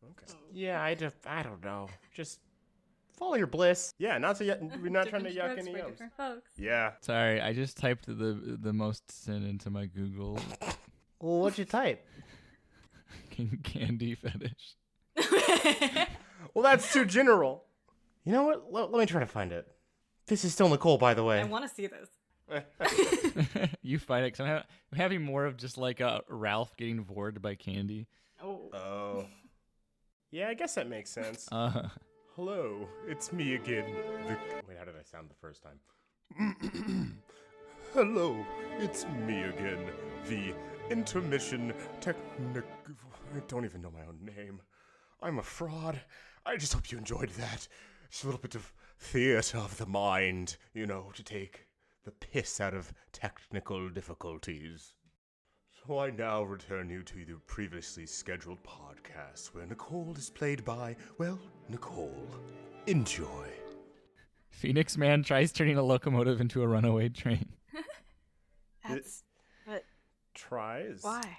Okay. Yeah, I don't know. Just follow your bliss. Yeah, we're not trying to yuck any yums. Folks. Yeah. Sorry, I just typed the most sin into my Google. Well, what'd you type? King Candy fetish. Well, that's too general. You know what? Let me try to find it. This is still Nicole, by the way. I want to see this. You find it, 'cause I'm having more of just like Ralph getting vored by Candy. Oh. Yeah, I guess that makes sense. Hello, it's me again. Wait, how did I sound the first time? Hello, it's me again. The intermission technic... I don't even know my own name. I'm a fraud. I just hope you enjoyed that. It's a little bit of theater of the mind, to take the piss out of technical difficulties. So I now return you to the previously scheduled podcast where Nicole is played by, Nicole. Enjoy. Phoenix Man tries turning a locomotive into a runaway train. But Tries? why?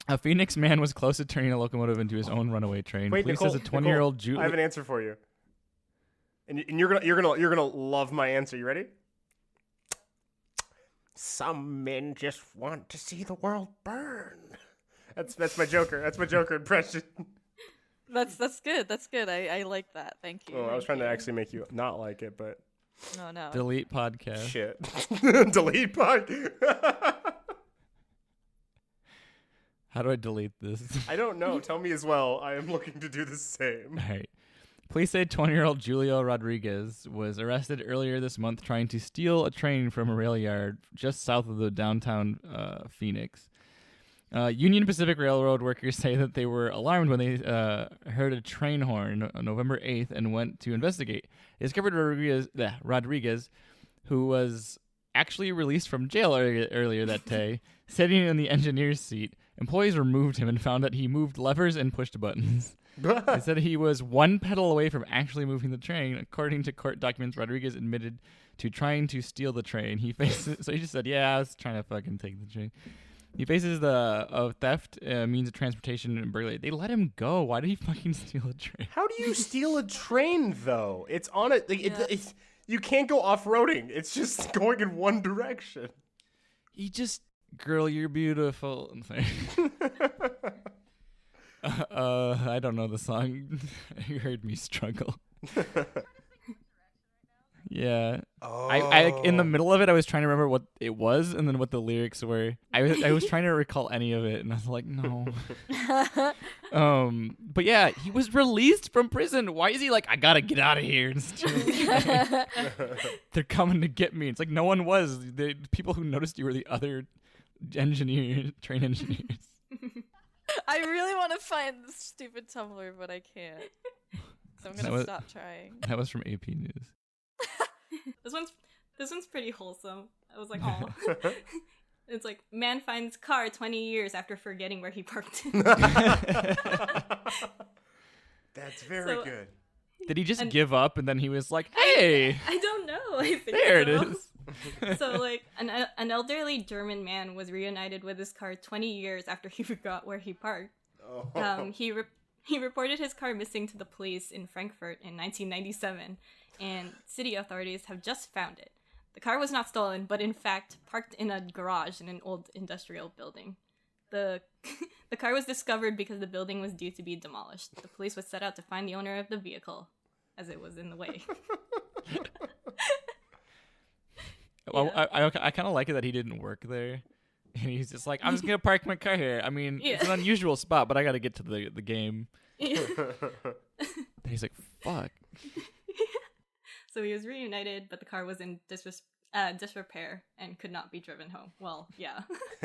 A Phoenix Man was close to turning a locomotive into his own runaway train. Wait, Police Nicole, says a 20-year-old Jew. I have an answer for you. And you're gonna love my answer. You ready? Some men just want to see the world burn. That's my Joker. That's my Joker impression. That's good. That's good. I like that. Thank you. Oh, I was Thank trying to you. actually make you not like it, but No. Delete podcast. shit. Delete pod. How do I delete this? I don't know. Tell me as well. I am looking to do the same. All right. Police say 20-year-old Julio Rodriguez was arrested earlier this month trying to steal a train from a rail yard just south of the downtown Phoenix. Union Pacific Railroad workers say that they were alarmed when they heard a train horn on November 8th and went to investigate. They discovered Rodriguez, who was actually released from jail earlier that day, sitting in the engineer's seat. Employees removed him and found that he moved levers and pushed buttons. They said he was one pedal away from actually moving the train. According to court documents, Rodriguez admitted to trying to steal the train. He just said, "Yeah, I was trying to fucking take the train." He faces the theft, means of transportation, and burglary. They let him go. Why did he fucking steal a train? How do you steal a train, though? It's on it. It's you can't go off-roading. It's just going in one direction. He just, girl, you're beautiful. I'm sorry. I don't know the song. You heard me struggle. Yeah. Oh. I in the middle of it, I was trying to remember what it was and then what the lyrics were. I was trying to recall any of it, and I was like, no. But yeah, he was released from prison. Why is he like, I gotta get out of here? They're coming to get me. It's like no one was. The people who noticed you were the other train engineers. I really want to find this stupid Tumblr, but I can't. So I'm gonna stop trying. That was from AP News. This one's pretty wholesome. I was like, oh. It's like, man finds car 20 years after forgetting where he parked it. That's very good. Did he just give up and then he was like, hey! I don't know. I think there so. It is. So, like, an elderly German man was reunited with his car 20 years after he forgot where he parked. Oh. He reported his car missing to the police in Frankfurt in 1997, and city authorities have just found it. The car was not stolen, but in fact parked in a garage in an old industrial building. The car was discovered because the building was due to be demolished. The police was set out to find the owner of the vehicle, as it was in the way. Well, I kind of like it that he didn't work there. And he's just like, I'm just going to park my car here. I mean, it's an unusual spot, but I got to get to the game. Yeah. And he's like, fuck. So he was reunited, but the car was in disrepair and could not be driven home. Well, yeah.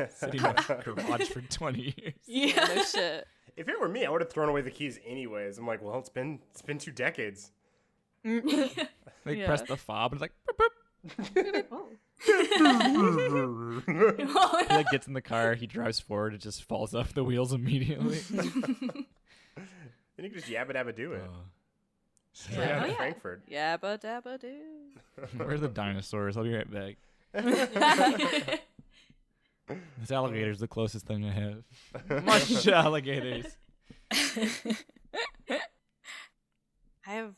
Sitting in a garage for 20 years. Yeah. No shit. If it were me, I would have thrown away the keys anyways. I'm like, well, it's been 2 decades. Like, press the fob and it's like, boop, boop. He like gets in the car, he drives forward, it just falls off the wheels immediately. Then you can just yabba dabba do it. Straight out of Frankfurt. Yabba dabba doo. Where are the dinosaurs? I'll be right back. This alligator's the closest thing I have. Much alligators. I have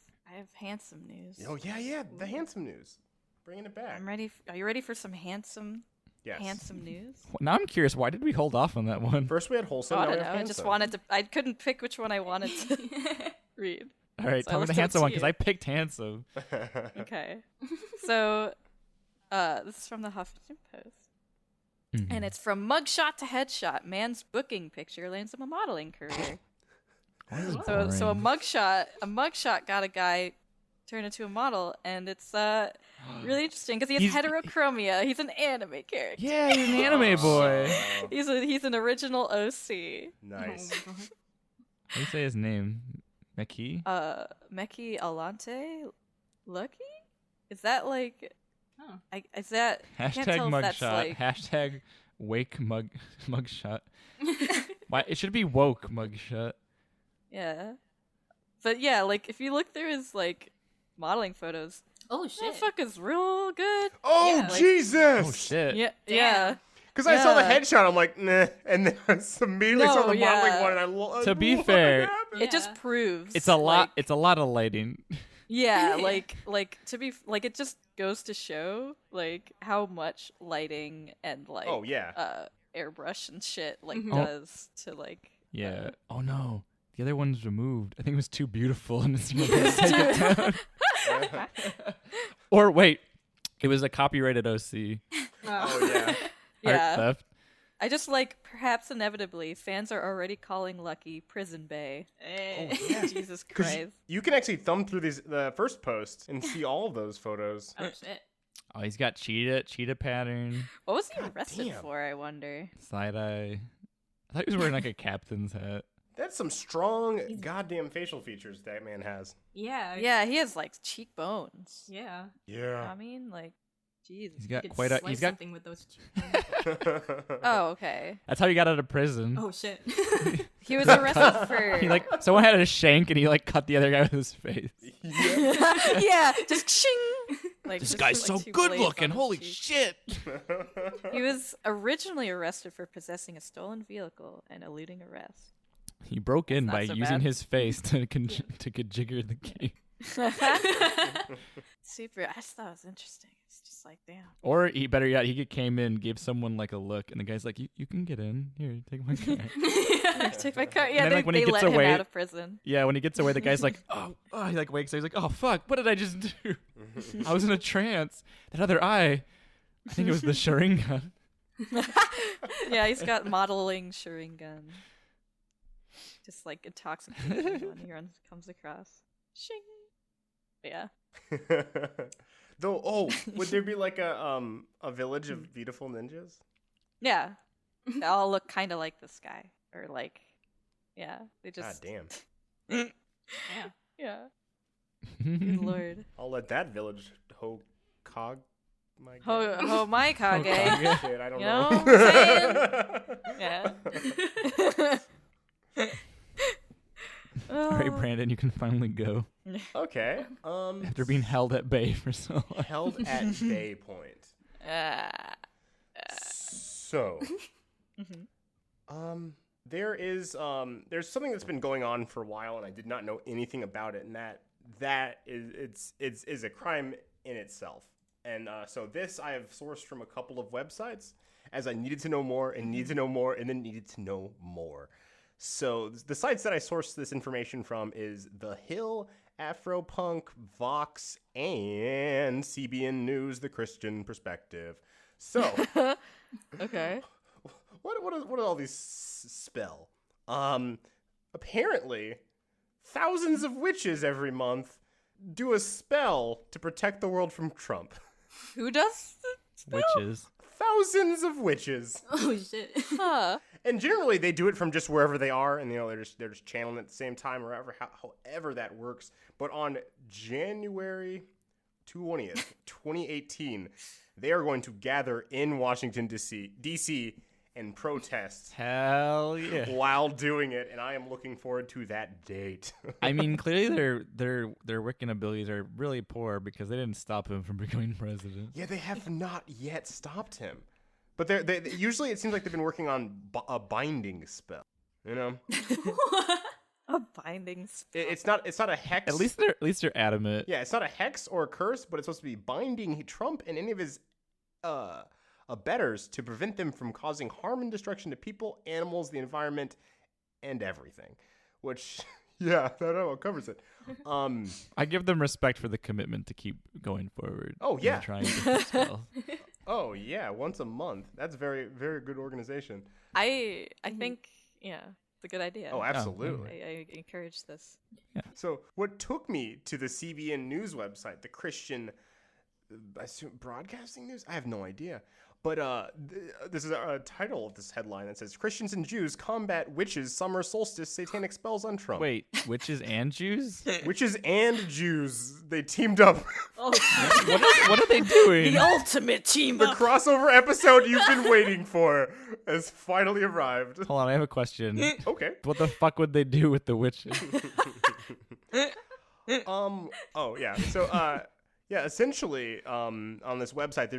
handsome news. Oh yeah, the handsome news. Bringing it back. I'm ready. Are you ready for some handsome news? Now I'm curious, why did we hold off on that one? First we had wholesome. I now we don't have know. I handsome. just wanted to. I couldn't pick which one I wanted to read. All right, So tell I me the left it handsome to one, you. because I picked handsome. Okay. So, this is from the Huffington Post, and it's from mugshot to headshot. Man's booking picture lands him a modeling career. So a mugshot got a guy turned into a model, and it's really interesting because he has heterochromia. He's an anime character. Yeah, he's an anime boy. He's an original OC. Nice. How do you say his name? Meki? Meki Alante Lucky? Is that like? Oh. Is that I can't tell if that's mugshot. like Hashtag wake mugshot. Why? It should be woke mugshot. yeah, but yeah, like if you look through his like modeling photos, Oh shit. that fucker's real good. Oh Yeah, like- Jesus! Oh shit. Yeah, Damn. yeah. Because I saw the Yeah. headshot, I'm like, nah, and then I immediately saw No, the modeling yeah. one, and I To be what fair, happened? It just proves It's a lot. like- It's a lot of lighting. yeah, like to be like it just goes to show like how much lighting and like Oh yeah. airbrush and shit like Mhm. does to like Yeah. Oh no. The other one's removed. I think it was too beautiful and it's going to take it down. Or wait, it was a copyrighted OC. Oh yeah. yeah. Art theft. I just like perhaps inevitably fans are already calling Lucky Prison Bay. Eh. Jesus 'Cause Christ. you can actually thumb through the first post and see all of those photos. Oh shit. Oh, he's got cheetah pattern, What was he God arrested damn. for, I wonder? side eye. I thought he was wearing like a captain's hat. That's some strong goddamn facial features that man has. Yeah. Yeah, he has like cheekbones. Yeah. Yeah. I mean, like Jesus. He's got You could quite a. slice He's got. something with those cheeks. Oh, okay. That's how he got out of prison. Oh shit. He was arrested for. He like someone had a shank and he like cut the other guy with his face. Yeah, just shing. Like, This just, guy's like, so two good blades looking. on his Holy cheek. shit! He was originally arrested for possessing a stolen vehicle and eluding arrest. He broke in That's by not so using bad. his face to configure the game. Super. I just thought it was interesting. It's just like, damn. Or he better yet, he came in, gave someone like a look, and the guy's like, "You can get in. Here, take my car." Take my car. Yeah, then, they, like, when he they gets let away- him out of prison. Yeah, when he gets away, the guy's like, "Oh," he like wakes up. He's like, "Oh fuck, what did I just do? I was in a trance. That other eye. I think it was the Sharingan." Yeah, he's got modeling Sharingan. Just like intoxicating when he comes across. Shing. Yeah. Though, would there be like a village of beautiful ninjas? Yeah. They all look kind of like this guy. Or like, yeah. They just. God damn. Yeah. Yeah. Good lord. I'll let that village Hokage. My Oh, my Kage. Hokage. Shit, I don't You know. know what I'm Yeah. All right, Brandon, you can finally go Okay. after being held at bay for so long. Held at bay point. So, there's something that's been going on for a while, and I did not know anything about it, and that is a crime in itself. And so this I have sourced from a couple of websites, as I needed to know more, and needed to know more, and then needed to know more. So the sites that I sourced this information from is The Hill, Afropunk, Vox, and CBN News, The Christian Perspective. So, Okay. what do all these spell? Apparently, thousands of witches every month do a spell to protect the world from Trump. Who does the spell? Witches. Thousands of witches. Oh shit. Huh. And generally, they do it from just wherever they are, and they're just channeling at the same time, or however that works. But on January 20th, 2018, they are going to gather in Washington DC and protest Hell yeah. while doing it, and I am looking forward to that date. I mean, clearly their Wiccan abilities are really poor because they didn't stop him from becoming president. Yeah, they have not yet stopped him, but they usually it seems like they've been working on a binding spell. You know, A binding spell. it's not a hex. At least they're adamant. Yeah, it's not a hex or a curse, but it's supposed to be binding Trump and any of his abettors to prevent them from causing harm and destruction to people, animals, the environment, and everything. Which, yeah, that covers it. I give them respect for the commitment to keep going forward. Oh, yeah. and trying different spells. Oh yeah, once a month. That's very, very good organization. I think, yeah, it's a good idea. Oh, absolutely. I encourage this. So what took me to the CBN News website, the Christian I assume Broadcasting News? I have no idea. But this is a title of this headline that says, Christians and Jews combat witches summer solstice satanic spells on Trump. Wait, witches and Jews? Witches and Jews, they teamed up. Oh, What are they doing? The ultimate team The up. crossover episode you've been waiting for has finally arrived. Hold on, I have a question. Okay. What the fuck would they do with the witches? Oh yeah. So yeah, essentially, on this website,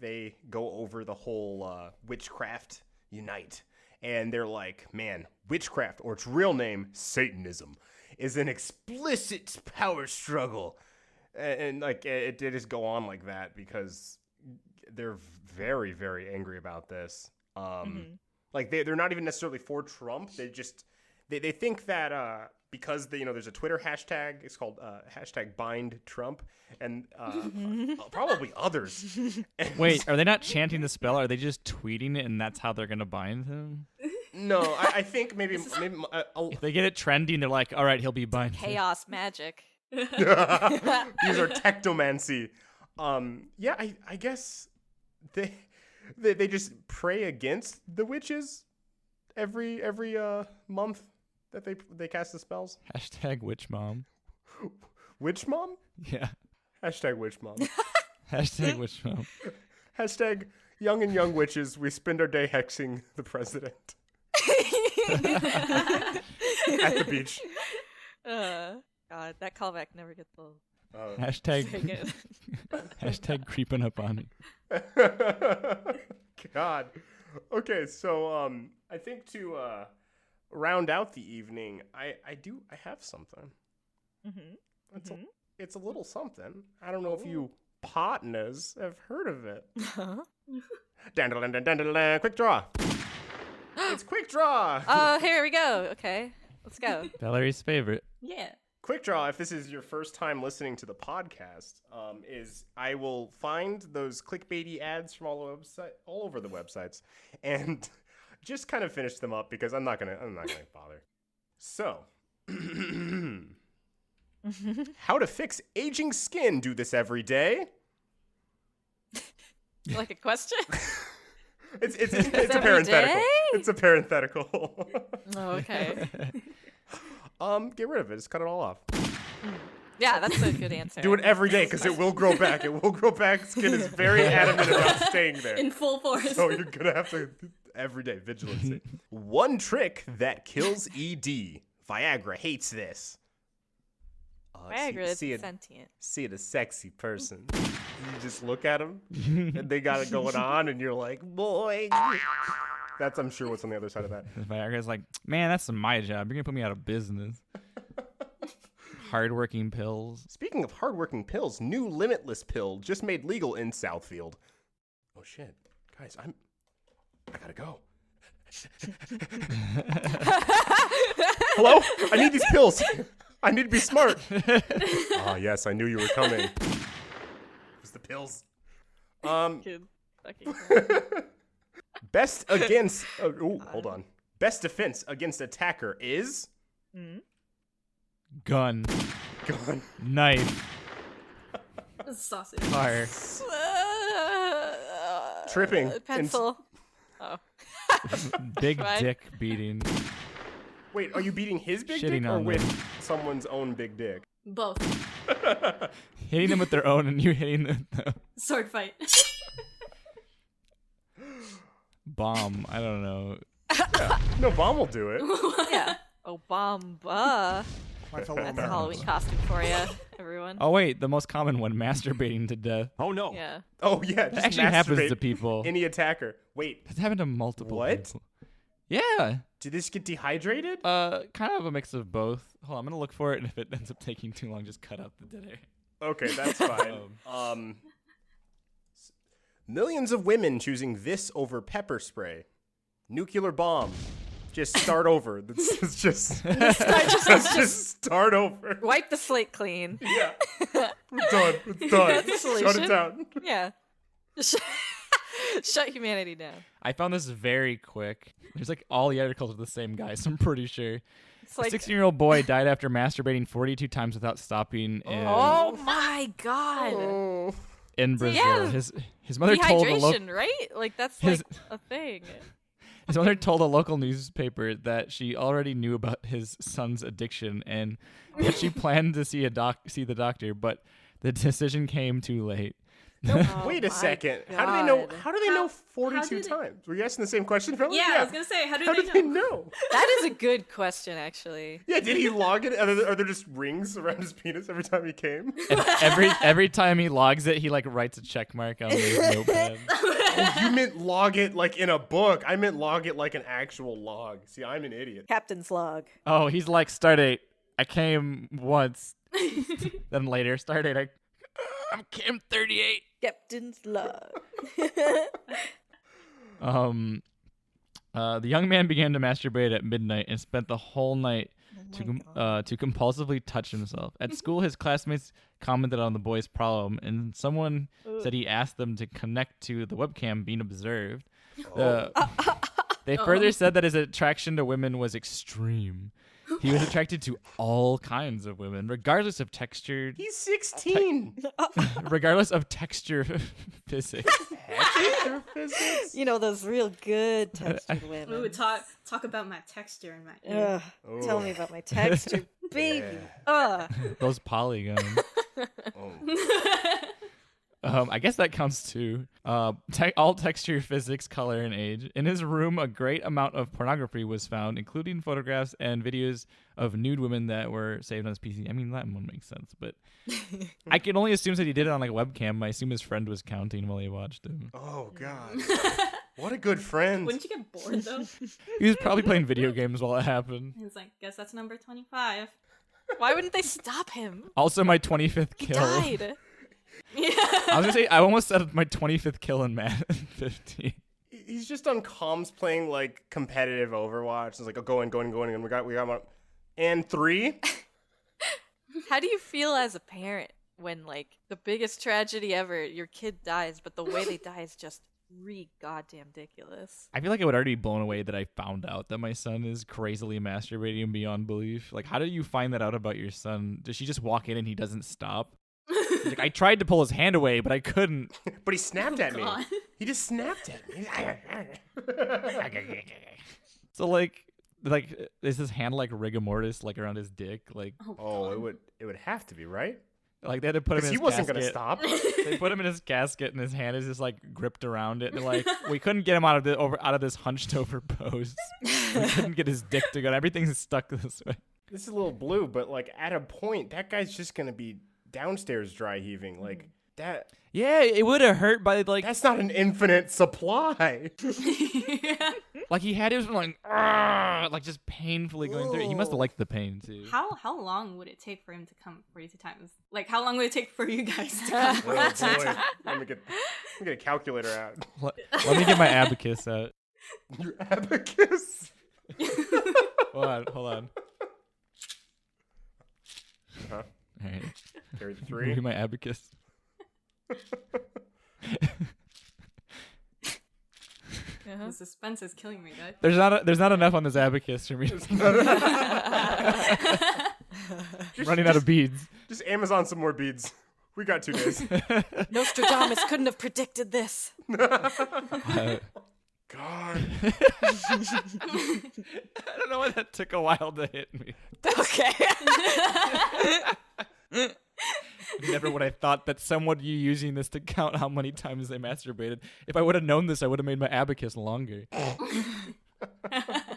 they go over the whole witchcraft unite, and they're like, man, witchcraft, or its real name, Satanism, is an explicit power struggle, and like it did just go on like that because they're very, very angry about this. Like they're not even necessarily for Trump. They think that because there's a Twitter hashtag, it's called hashtag bind Trump, and probably others. Wait, are they not chanting the spell? Are they just tweeting it and that's how they're going to bind him? No, I think maybe If they get it trending, they're like, all right, he'll be binded. Chaos magic. these are technomancy. Yeah, I guess they just pray against the witches every month that they cast the spells. Hashtag witch mom. Witch mom? Yeah. Hashtag witch mom. Hashtag witch mom. Hashtag young and young witches. We spend our day hexing the president at the beach. God, that callback never gets old. Hashtag hashtag creeping up on me. God. Okay, so I think to round out the evening, I have something. Mm-hmm. It's a little something. I don't know if you partners have heard of it. Quick draw. It's quick draw. Oh, here we go. Okay, let's go. Valerie's favorite. Yeah. Quick draw, if this is your first time listening to the podcast, is I will find those clickbaity ads from all over the websites and just kind of finish them up because I'm not gonna bother. So, how to fix aging skin? Do this every day. Like a question? It's a every parenthetical. day? It's a parenthetical. Oh, okay. Get rid of it. Just cut it all off. Yeah, that's a good answer. Do it every day because it will grow back. It will grow back. Skin is very adamant about staying there. In full force. So you're going to have to, every day, vigilancy. One trick that kills ED. Viagra hates this. Viagra is sentient. See it a sexy person. You just look at them, and they got it going on, and you're like, boy. That's, I'm sure, what's on the other side of that. Viagra's like, man, that's my job. You're going to put me out of business. Hardworking pills. Speaking of hardworking pills, new limitless pill just made legal in Southfield. Oh, shit. Guys, I gotta go. Hello? I need these pills. I need to be smart. Oh, yes, I knew you were coming. It was the pills. Kid. Fucking Best against... hold on. Best defense against attacker is... Gun. Gun. Knife. Sausage. Fire. Tripping. Pencil. Oh. Big Right. dick beating. Wait, are you beating his big Shitting dick or on with them. someone's own big dick? Both. Hitting them with their own and you hitting them with the Sword fight. bomb. I don't know. Yeah. No, bomb will do it. Yeah. Obama. That's a Halloween costume for you, everyone. Oh, wait. The most common one, masturbating to death. Oh no. Yeah. Oh, yeah. That Just actually happens masturbate to people. Any attacker. Wait, It's happened to multiple What? people. Yeah. did this get dehydrated? Kind of a mix of both. Hold on, I'm going to look for it, and if it ends up taking too long, just cut out the dead air. Okay, that's fine. Millions of women choosing this over pepper spray. Nuclear bomb. Just start over. Let's just start over. Wipe the slate clean. Yeah. We're done. It's done. That's the Shut solution. it down. Yeah. Shut humanity down. I found this very quick. There's like all the articles are the same guy, so I'm pretty sure. It's like, A 16-year-old boy died after masturbating 42 times without stopping oh my god. Oh. in Brazil. Yeah. His mother told a Dehydration, right? Like that's His- like a thing. his mother told a local newspaper that she already knew about his son's addiction and that she planned to see the doctor, but the decision came too late. Wait a my second. God. How do they know? How do they know How 42 do they- times? Were you asking the same question, Valerie? Yeah, I was gonna say, how do How they do know? they know? That is a good question, actually. Yeah, did he log it? Are there just rings around his penis every time he came? And every time he logs it, he like writes a check mark on his notepad. Oh, you meant log it like in a book. I meant log it like an actual log. See, I'm an idiot. Captain's log. Oh, he's like, start date. I came once. Then later, start date. I came 38. Captain's log. The young man began to masturbate at midnight and spent the whole night to compulsively touch himself. At school, his classmates commented on the boy's problem, and someone said he asked them to connect to the webcam being observed. They further said that his attraction to women was extreme. He was attracted to all kinds of women, regardless of texture. He's 16. Regardless of texture physics. Texture physics? You know, those real good textured women. Ooh, talk about my texture and my ear. Ugh, tell me about my texture, baby. Ugh. Those polygons. I guess that counts too. All texture, physics, color, and age. In his room, a great amount of pornography was found, including photographs and videos of nude women that were saved on his PC. I mean, that one makes sense, but I can only assume that he did it on like a webcam. I assume his friend was counting while he watched him. Oh, God. What a good friend. Wouldn't you get bored, though? He was probably playing video games while it happened. He's like, guess that's number 25. Why wouldn't they stop him? Also, my 25th He kill. died. Yeah. I was gonna say I almost said my 25th kill in Madden 15. He's just on comms playing, like, competitive Overwatch. It's like, oh, going, and we got him and 3? How do you feel as a parent when, like, the biggest tragedy ever, your kid dies, but the way they die is just goddamn ridiculous? I feel like I would already be blown away that I found out that my son is crazily masturbating beyond belief. Like, how did you find that out about your son? Does she just walk in and he doesn't stop? Like, I tried to pull his hand away, but I couldn't. But he snapped at me. God. He just snapped at me. So, like, is his hand like rigor mortis, like around his dick? Like, Oh, it would have to be, right? like they had to put him in Because his he wasn't casket. going to stop. They put him in his casket, and his hand is just like gripped around it. And like, we couldn't get him out of this hunched over pose. We couldn't get his dick to go. Everything's stuck this way. This is a little blue, but, like, at a point, that guy's just going to be downstairs dry heaving. Like, that... Yeah, it would have hurt by like That's not an infinite supply. Yeah. like he had his like just painfully going through it. He must have liked the pain too. How long would it take for him to come 42 times? Like, how long would it take for you guys to come? Oh, boy. Let me get a calculator out. Let me get my abacus out. Your abacus? Hold on. Huh? All right. Carry the Give 3. me my abacus. The suspense is killing me, guys. There's not enough on this abacus for me. Running out of beads. Just Amazon some more beads. We got 2 days. Nostradamus couldn't have predicted this. God. God. I don't know why that took a while to hit me. Okay. Never would I thought that someone would be using this to count how many times they masturbated. If I would have known this, I would have made my abacus longer.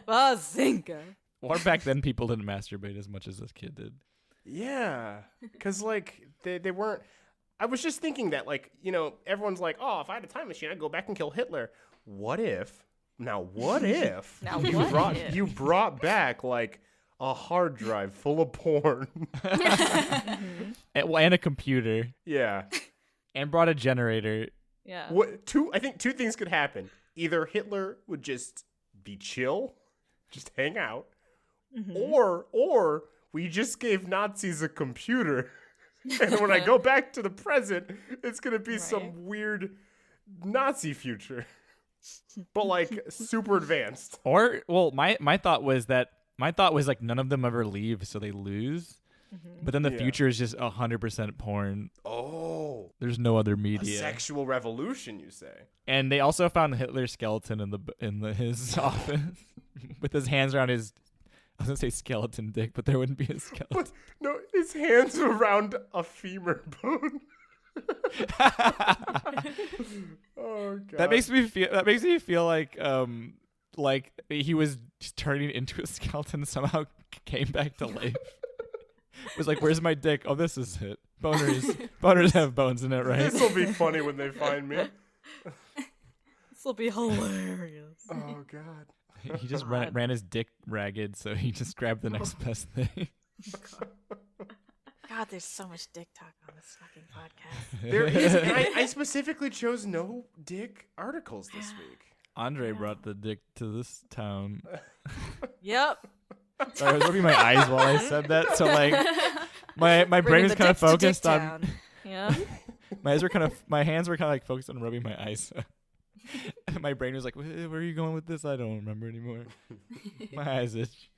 Bazinga. Or back then, people didn't masturbate as much as this kid did. Yeah. Because, like, they weren't... I was just thinking that, like, you know, everyone's like, oh, if I had a time machine, I'd go back and kill Hitler. What if... Now, what if... Now, what if? You brought back, like... a hard drive full of porn. And a computer. Yeah. And brought a generator. Yeah. I think 2 things could happen. Either Hitler would just be chill, just hang out, or we just gave Nazis a computer. And when I go back to the present, it's going to be some weird Nazi future. But, like, super advanced. Or, well, my thought was like none of them ever leave, so they lose. But then the future is just 100% porn. Oh. There's no other A media. sexual revolution, you say? And they also found Hitler's skeleton in his office with his hands around his. I was gonna say skeleton dick, but there wouldn't be a skeleton. What? No, his hands around a femur bone. Oh god. That makes me feel like he was turning into a skeleton, somehow came back to life. Was like, where's my dick? Oh, this is it. Boners have bones in it, right? This will be funny when they find me. This will be hilarious. Oh god. He just ran his dick ragged, so he just grabbed the next best thing. God, there's so much dick talk on this fucking podcast. There is. I specifically chose no dick articles this week. Andre brought the dick to this town. Yep. Sorry, I was rubbing my eyes while I said that, so like my brain was kind of focused on. Yeah. My hands were kind of like focused on rubbing my eyes. My brain was like, where are you going with this? I don't remember anymore. My eyes itch.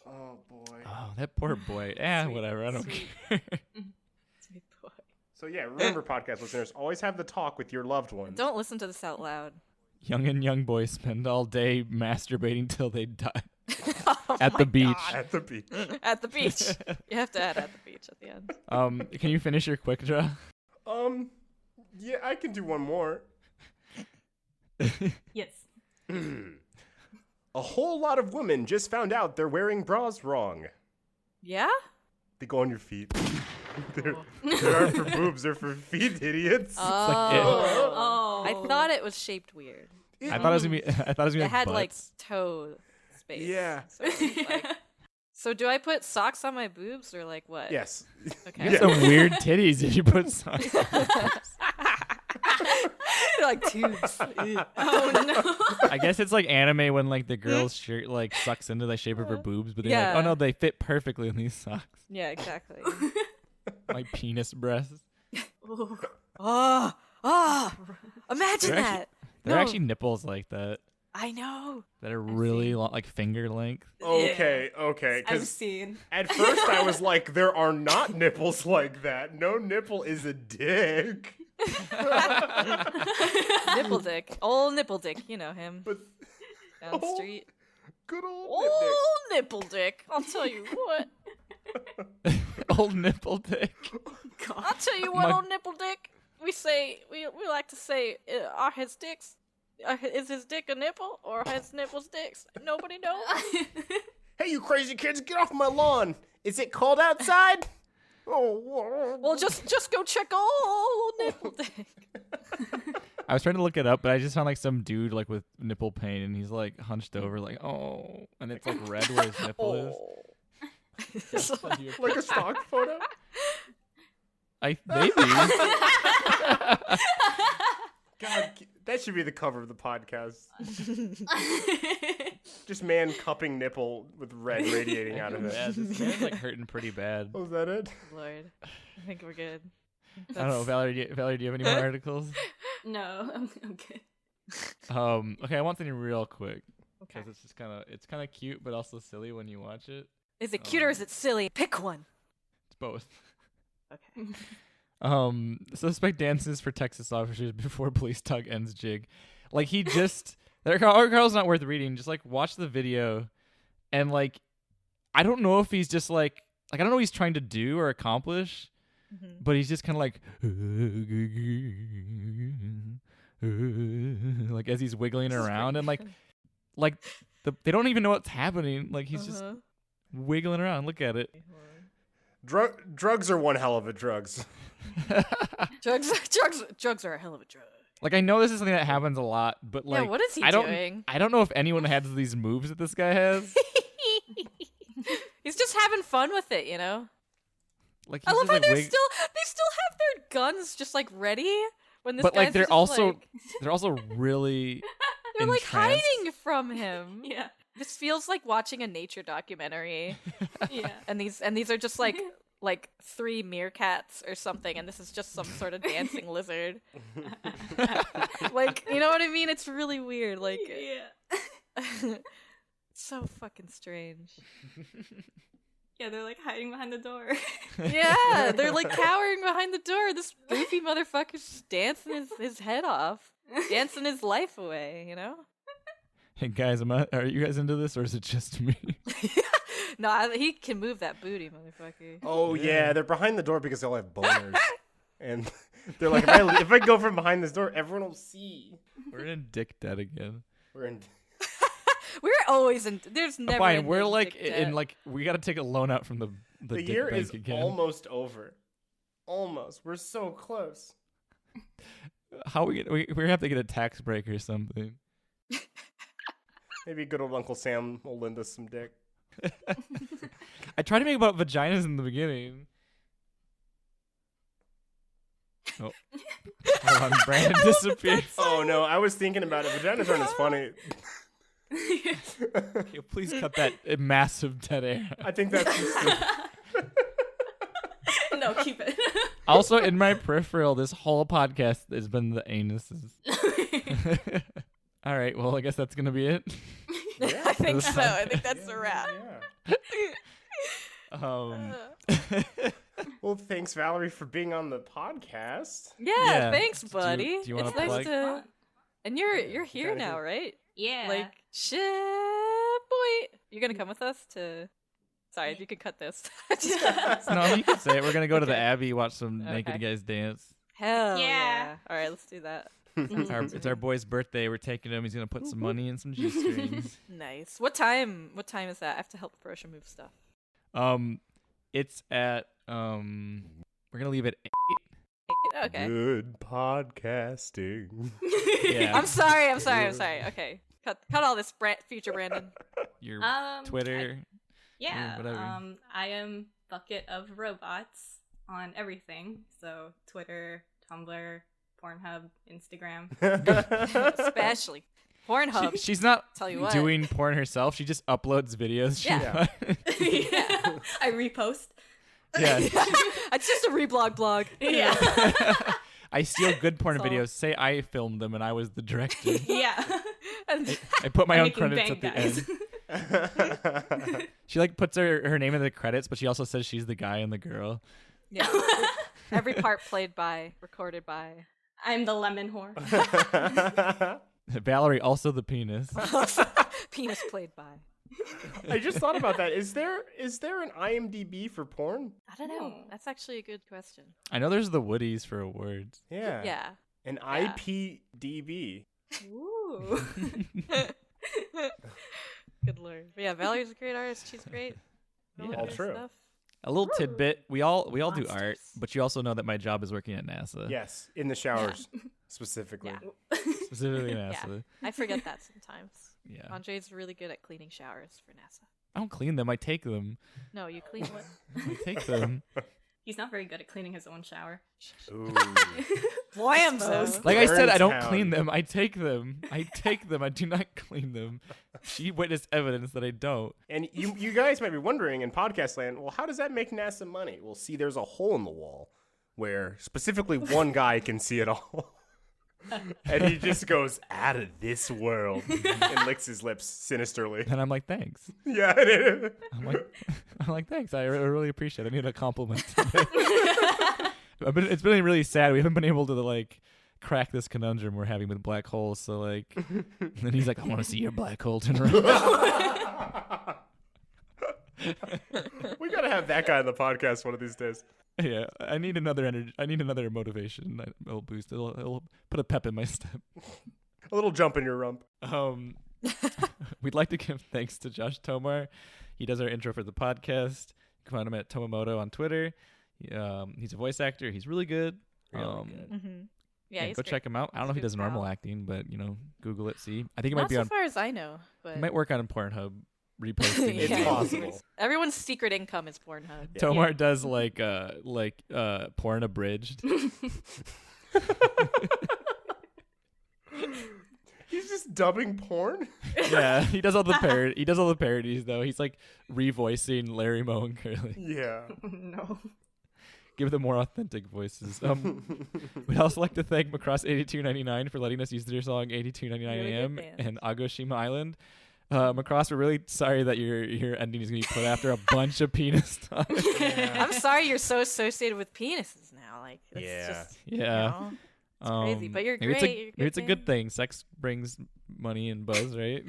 Oh boy. Oh, that poor boy. Whatever. I don't care. Sweet boy. So yeah, remember, podcast listeners, always have the talk with your loved ones. Don't listen to this out loud. Young boys spend all day masturbating till they die. Oh At my the beach. God. At the beach. At the beach. You have to add at the beach at the end. Can you finish your quick draw? Yeah, I can do one more. Yes. A whole lot of women just found out they're wearing bras wrong. Yeah? They go on your feet. They aren't for boobs, they're for feet, idiots. Oh. I thought it was shaped weird. I thought it was gonna be. It had like butts. toe space. Yeah. So, it was like- so do I put socks on my boobs or like what? Yes. Okay. You got some weird titties if you put socks. They're like tubes. Ew. Oh no. I guess it's like anime when like the girl's shirt like sucks into the shape of her boobs, but then like, Yeah. oh no, they fit perfectly in these socks. Yeah, exactly. My penis breasts. Oh, imagine They're that. There are No. actually nipples like that I know. that are really long, like finger length. Okay. I've Because seen. at first I was like, there are not nipples like that. No nipple is a dick. Nipple dick. Old nipple dick. You know him. But Down the street. good old Old nipple dick. I'll tell you what. Old nipple dick. I'll tell you what, My- old nipple dick. We like to say, are his dicks, is his dick a nipple or his nipples dicks? Nobody knows. Hey, you crazy kids, get off my lawn. Is it cold outside? Oh, Well, just go check old nipple dick. I was trying to look it up, but I just found like some dude like with nipple pain, and he's like hunched over, like oh, and it's like red where his nipple is. like a stock photo? Maybe. God, that should be the cover of the podcast. Just man cupping nipple with red radiating out of it. Yeah, this man's like hurting pretty bad. Oh, is that it? Lord, I think we're good. I don't know, Valerie. Do you have any more articles? No, I'm good. Okay, I want something real quick Okay. because it's kind of cute, but also silly when you watch it. Is it cute or is it silly? Pick one. It's both. Okay. Suspect dances for Texas officers before police tug ends jig. Like he just, our girl's not worth reading. Just like watch the video, and like, I don't know if he's just like I don't know what he's trying to do or accomplish, but he's just kind of like as he's wiggling around and like they don't even know what's happening. Like he's just wiggling around. Look at it. Drugs are one hell of a drugs. Drugs are a hell of a drug. Like I know this is something that happens a lot, but like Yeah, what is he I don't doing? I don't know if anyone has these moves that this guy has. He's just having fun with it, you know. Like I he's love just, how like, they still have their guns just like ready when this but guy's like they're just, also like, they're also really they're like entranced. hiding from him. Yeah. This feels like watching a nature documentary, Yeah. and these are just like 3 meerkats or something, and this is just some sort of dancing lizard. Like, you know what I mean? It's really weird. Like, Yeah. so fucking strange. Yeah, they're like hiding behind the door. Yeah, they're like cowering behind the door. This goofy motherfucker's just dancing his head off, dancing his life away, you know? Hey guys, are you guys into this or is it just me? No, he can move that booty, motherfucker. Oh yeah, they're behind the door because they all have boners, and they're like, if I go from behind this door, everyone will see. We're in Dick Dead again. We're in. We're always in. There's never. Fine, an we're end like dick debt. in like we got to take a loan out from the The dick year bank is again. almost over. Almost. We're so close. How we gonna have to get a tax break or something. Maybe good old Uncle Sam will lend us some dick. I tried to make about vaginas in the beginning. Oh, hold on, Brandon disappeared. Oh no, I was thinking about it. Vaginas aren't as funny. Okay, please cut that massive dead air. I think that's just No, keep it. Also, in my peripheral, this whole podcast has been the anuses. All right, well, I guess that's gonna be it. I think so. I think that's a wrap. Well, thanks, Valerie, for being on the podcast. Yeah, thanks, Do buddy. you wanna it's nice plug? to. And you're here gotta now, go. right? Yeah. Like, shit, boy. You're gonna come with us to. Sorry, if you could cut this. No, you can say it. We're gonna go to the Okay. Abbey, watch some Okay. naked guys dance. Hell Yeah. All right, let's do that. It's our boy's birthday. We're taking him. He's gonna put some money in some G-strings. Nice. What time is that? I have to help Ferocious move stuff. It's at we're gonna leave it. Okay. Good podcasting. Yeah. I'm sorry. Okay. Cut all this, future Brandon. Your Twitter. Whatever. I am Bucket of Robots on everything. So Twitter, Tumblr, Pornhub, Instagram. Especially Pornhub. She's not Tell you what. doing porn herself. She just uploads videos. Yeah. Yeah. I repost. Yeah. It's just a reblog blog. Yeah. I steal good porn That's all. videos. Say I filmed them and I was the director. Yeah. I put my I'm own making credits bank, at the end. She like puts her name in the credits, but she also says she's the guy and the girl. Yeah. Every part recorded by. I'm the lemon whore. Valerie, also the penis. Penis played by. I just thought about that. Is there an IMDb for porn? I don't know. Oh. That's actually a good question. I know there's the Woodies for awards. Yeah. Yeah. An Yeah. IPDB. Ooh. Good lord. But yeah, Valerie's a great artist. She's great. Yeah. All true. Stuff. A little tidbit: we all do art, Monsters. but you also know that my job is working at NASA. Yes, in the showers specifically. Yeah. Specifically NASA. I forget that sometimes. Yeah. Andre's really good at cleaning showers for NASA. I don't clean them. I take them. No, you clean what? I take them. He's not very good at cleaning his own shower. Ooh. Whamzo. Like I said, I don't Burntown. clean them. I take them. I do not clean them. She witnessed evidence that I don't. And you guys might be wondering in podcast land, well, how does that make NASA money? Well, see, there's a hole in the wall where specifically one guy can see it all. And he just goes, out of this world, and licks his lips sinisterly. And I'm like, thanks. Yeah. I'm like, thanks. I really appreciate it. I need a compliment. It's been really sad. We haven't been able to like crack this conundrum we're having with black holes. So like, and then he's like, I want to see your black hole turn around. We gotta have that guy on the podcast one of these days. Yeah, I need another energy. I need another motivation. It'll boost. It'll put a pep in my step. A little jump in your rump. We'd like to give thanks to Josh Tomar. He does our intro for the podcast. You can find him at Tomomoto on Twitter. He's a voice actor. He's really good. Really Mm-hmm. Yeah, Yeah, he's go great. check him out. I don't know if he He's does a good normal pal. acting, but Google it. See, I think he Not might be so on. far as I know, but He might work on Pornhub reposting. It's Yeah. possible. Everyone's secret income is Pornhub. Tomar does like porn abridged. He's just dubbing porn? Yeah, he does all the parodies though. He's like revoicing Larry Moe and Curly. Yeah. No. Give them more authentic voices. We'd also like to thank Macross8299 for letting us use their song 8299 Really good AM band. and Agoshima Island. Macross, we're really sorry that your ending is going to be put after a bunch of penis talk. I'm sorry you're so associated with penises now. Like, it's Yeah. just, Yeah. it's crazy. But you're maybe great. You're Maybe it's a good band. thing. Sex brings money and buzz, right?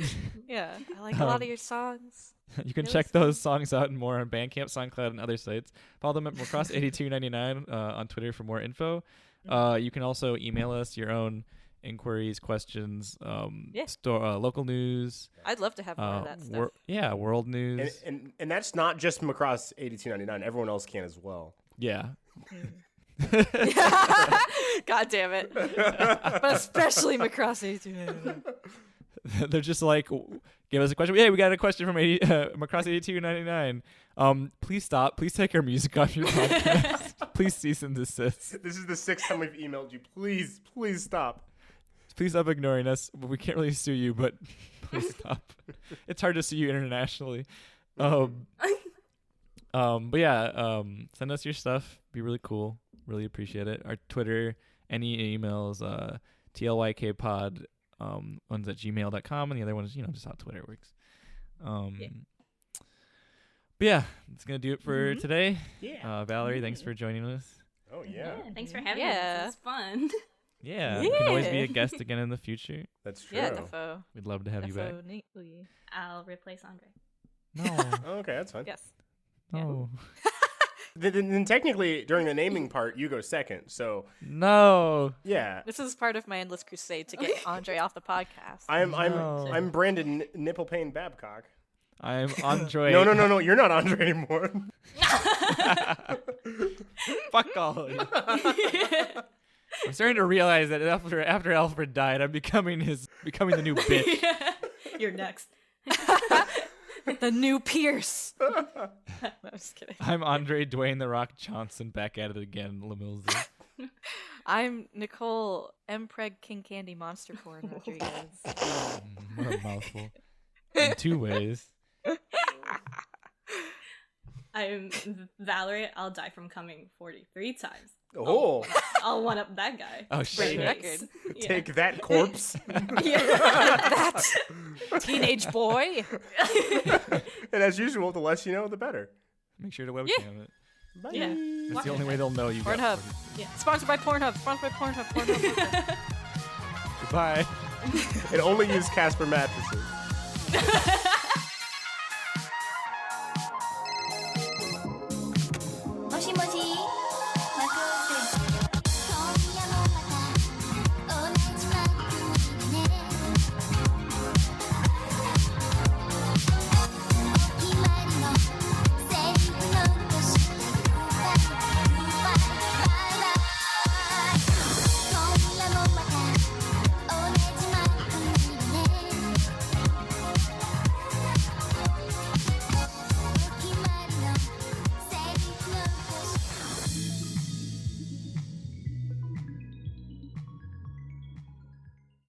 Yeah, I like a lot of your songs. You can Really check those songs out and more on Bandcamp, SoundCloud, and other sites. Follow them at Macross8299 on Twitter for more info. You can also email us your own inquiries, questions, local news. I'd love to have more of that stuff. World news. And that's not just Macross 8299. Everyone else can as well. Yeah. God damn it. But especially Macross 82. They're just like, give us a question. Hey, we got a question from Macross8299. Please stop. Please take our music off your podcast. Please cease and desist. This is the 6th time we've emailed you. Please stop. Please stop ignoring us. We can't really sue you, but please stop. It's hard to sue you internationally. But yeah, send us your stuff. Be really cool. Really appreciate it. Our Twitter, any emails, TLYKpod, one's at gmail.com, and the other one is, just how Twitter works. But yeah, that's going to do it for today. Yeah. Valerie, thanks for joining us. Oh, yeah. Thanks for having Yeah. us. It was fun. Yeah, you can always be Yeah. a guest again in the future. That's true. Yeah, defo. We'd love to have you back. I'll replace André. No. Oh, okay, that's fine. Yes. No. Then technically, during the naming part, you go second. So No. yeah, This is part of my endless crusade to get Andre off the podcast. I'm Brandon Nipple Pain Babcock. I'm André. No. You're not Andre anymore. Fuck all of you. I'm starting to realize that after Alfred died, I'm becoming the new bitch. You're next. The new Pierce. No, I'm just kidding. I'm Andre Dwayne the Rock Johnson, back at it again, LaMilza. I'm Nicole Mpreg King Candy Monster Corn Rodriguez. What a mouthful. In 2 ways. I'm Valerie. I'll die from coming 43 times. Oh, I'll one up that guy. Oh, shit. Record. Yeah. take that, corpse. That teenage boy. And as usual, the less you know, the better. Make sure to webcam it. Bye. Yeah. That's the only way they'll know you got Pornhub. 40. Sponsored by Pornhub. Sponsored by Pornhub. Pornhub. Goodbye. And only use Casper mattresses.